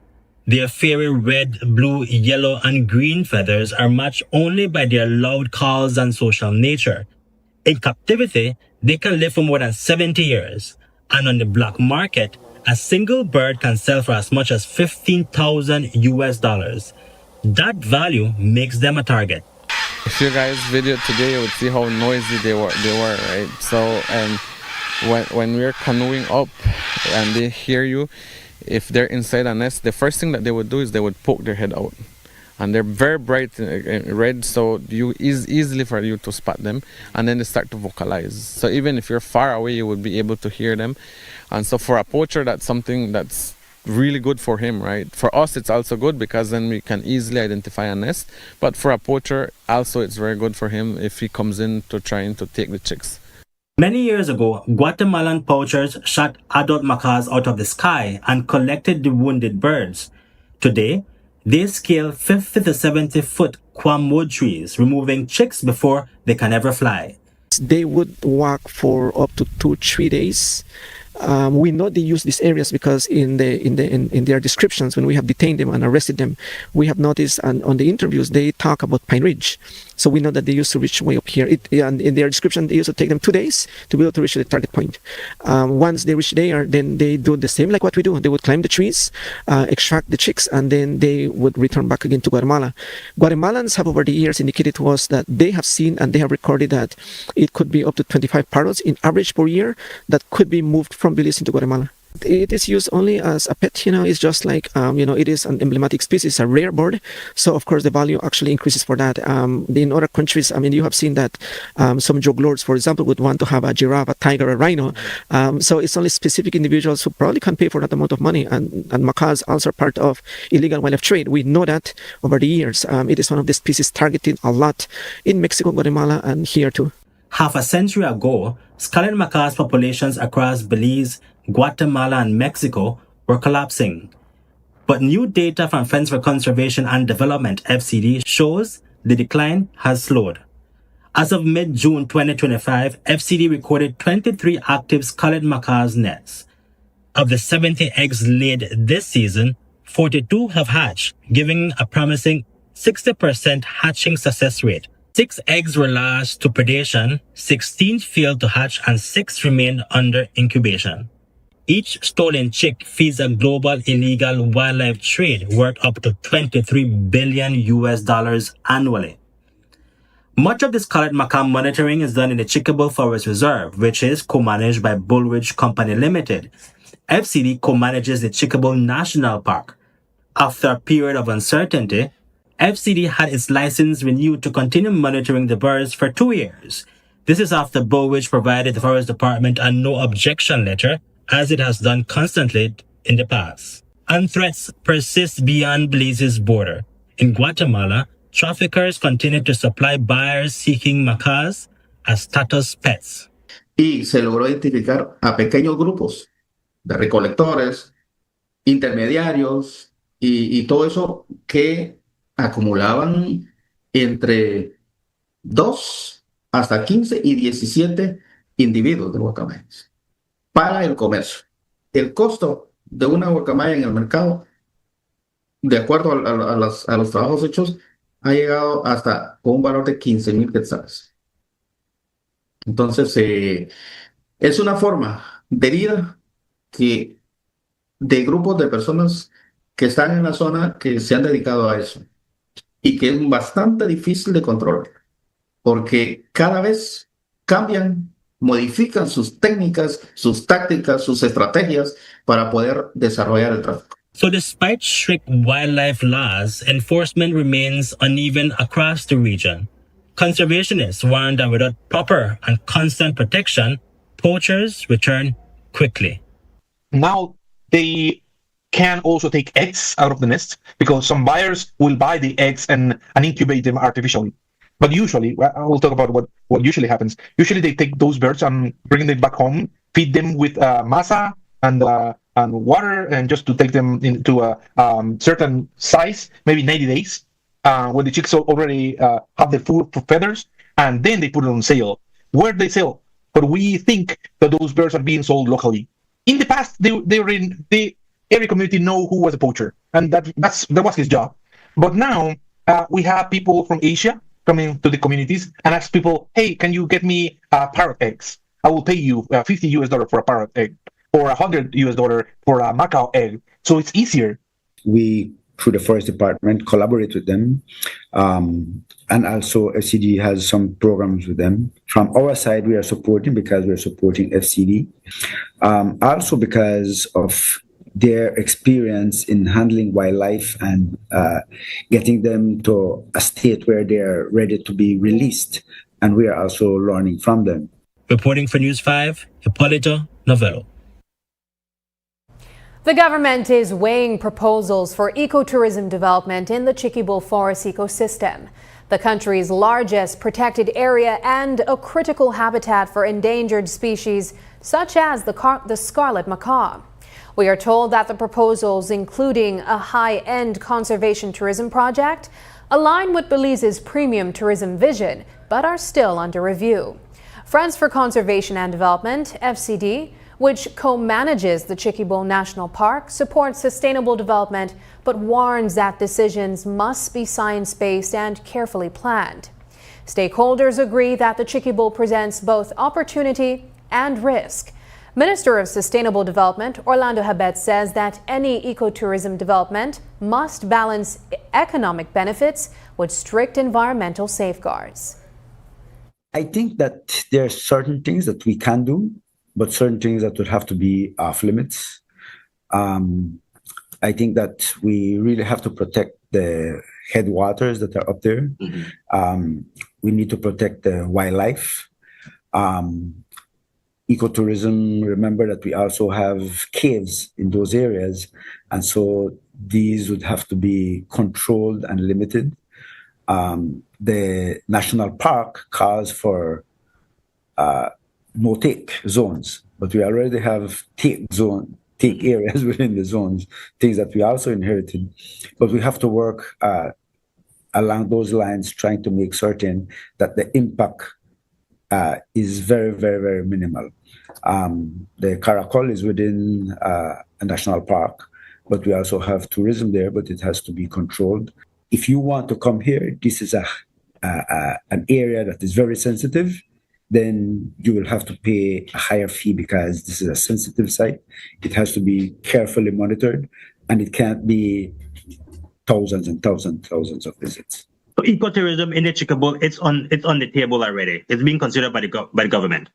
Their fiery red, blue, yellow, and green feathers are matched only by their loud calls and social nature. In captivity, they can live for more than 70 years. And on the black market, a single bird can sell for as much as $15,000 US. That value makes them a target. If you guys video today, you would see how noisy they were, right? So, and when we're canoeing up and they hear you, if they're inside a nest, the first thing that they would do is they would poke their head out. And they're very bright red, so it's easily for you to spot them, and then they start to vocalize. So even if you're far away, you would be able to hear them. And so for a poacher, that's something that's really good for him, right? For us, it's also good because then we can easily identify a nest. But for a poacher, also it's very good for him if he comes in to trying to take the chicks. Many years ago, Guatemalan poachers shot adult macaws out of the sky and collected the wounded birds. Today, they scale 50 to 70 foot quam wood trees, removing chicks before they can ever fly. They would walk for up to 2-3 days. We know they use these areas because in their descriptions, when we have detained them and arrested them, we have noticed on the interviews they talk about Pine Ridge. So we know that they used to reach way up here. And in their description, they used to take them 2 days to be able to reach the target point. Once they reach there, then they do the same like what we do. They would climb the trees, extract the chicks, and then they would return back again to Guatemala. Guatemalans have over the years indicated to us that they have seen and they have recorded that it could be up to 25 parrots in average per year that could be moved from Belize into Guatemala. It is used only as a pet, it's just like, it is an emblematic species, a rare bird. So, of course, the value actually increases for that. In other countries, you have seen that some drug lords, for example, would want to have a giraffe, a tiger, a rhino. So it's only specific individuals who probably can pay for that amount of money. And macaws also are part of illegal wildlife trade. We know that over the years. It is one of the species targeted a lot in Mexico, Guatemala, and here too. Half a century ago, scarlet macaws populations across Belize, Guatemala, and Mexico were collapsing. But new data from Friends for Conservation and Development, FCD, shows the decline has slowed. As of mid-June 2025, FCD recorded 23 active scarlet macaws nets. Of the 70 eggs laid this season, 42 have hatched, giving a promising 60% hatching success rate. 6 eggs were lost to predation, 16 failed to hatch, and 6 remained under incubation. Each stolen chick feeds a global illegal wildlife trade worth up to $23 billion annually. Much of the scarlet macaw monitoring is done in the Chickable Forest Reserve, which is co-managed by Bull Ridge Company Limited. FCD co-manages the Chickable National Park. After a period of uncertainty, FCD had its license renewed to continue monitoring the birds for 2 years. This is after Bull Ridge provided the Forest Department a no objection letter, as it has done constantly in the past. And threats persist beyond Belize's border. In Guatemala, traffickers continue to supply buyers seeking macaws as status pets. Y se logró identificar a pequeños grupos de recolectores, intermediarios y todo eso que acumulaban entre 2 hasta 15 y 17 individuos de guacamayas para el comercio. El costo de una guacamaya en el mercado, de acuerdo a los trabajos hechos, ha llegado hasta un valor de 15,000 quetzales. Entonces, es una forma de vida de grupos de personas que están en la zona que se han dedicado a eso y que es bastante difícil de controlar porque cada vez cambian, modifican sus técnicas, sus tácticas, sus estrategias para poder desarrollar el tráfico. So despite strict wildlife laws, enforcement remains uneven across the region. Conservationists warn that without proper and constant protection, poachers return quickly. Now they can also take eggs out of the nest because some buyers will buy the eggs and incubate them artificially. But usually, I will talk about what usually happens. Usually they take those birds and bring them back home, feed them with masa and water, and just to take them into a certain size, maybe 90 days, when the chicks already have the full feathers, and then they put it on sale. Where they sell? But we think that those birds are being sold locally. In the past, every community know who was a poacher, and that was his job. But now we have people from Asia coming to the communities and ask people, hey, can you get me parrot eggs? I will pay you $50 for a parrot egg, or $100 for a macaw egg. So it's easier. We, through the Forest Department, collaborate with them. And also FCD has some programs with them. From our side, we are supporting because we're supporting FCD. Also because of their experience in handling wildlife and getting them to a state where they're ready to be released. And we are also learning from them. Reporting for News 5, Hipólito Novello. The government is weighing proposals for ecotourism development in the Chickable Forest ecosystem, the country's largest protected area and a critical habitat for endangered species such as the scarlet macaw. We are told that the proposals, including a high-end conservation tourism project, align with Belize's premium tourism vision, but are still under review. Friends for Conservation and Development, FCD, which co-manages the Chiquibo National Park, supports sustainable development but warns that decisions must be science-based and carefully planned. Stakeholders agree that the Chiquibo presents both opportunity and risk. Minister of Sustainable Development Orlando Habet says that any ecotourism development must balance economic benefits with strict environmental safeguards. I think that there are certain things that we can do, but certain things that would have to be off limits. I think that we really have to protect the headwaters that are up there. We need to protect the wildlife. Ecotourism, remember that we also have caves in those areas, and so these would have to be controlled and limited. The national park calls for no-take zones, but we already have take areas within the zones, things that we also inherited. But we have to work along those lines, trying to make certain that the impact is very, very, very minimal. The Caracol is within a national park, but we also have tourism there, but it has to be controlled. If you want to come here, this is an area that is very sensitive, then you will have to pay a higher fee because this is a sensitive site. It has to be carefully monitored, and it can't be thousands and thousands of visits. So ecotourism in the Chiquibo, it's on the table already. It's being considered by the government.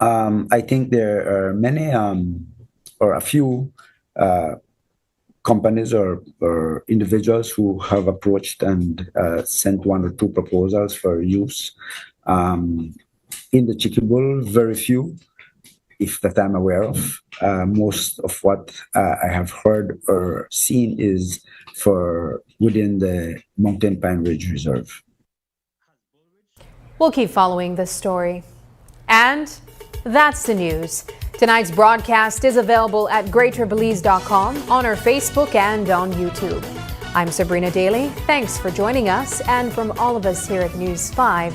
I think there are many or a few companies or individuals who have approached and sent one or two proposals for use. In the Chiquibo, very few, if that I'm aware of. Most of what I have heard or seen is for within the Mountain Pine Ridge Reserve. We'll keep following this story. And that's the news. Tonight's broadcast is available at greaterbelize.com, on our Facebook and on YouTube. I'm Sabrina Daly. Thanks for joining us. And from all of us here at News 5,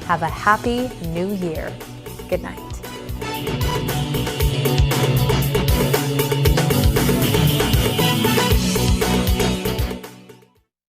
have a happy new year. Good night.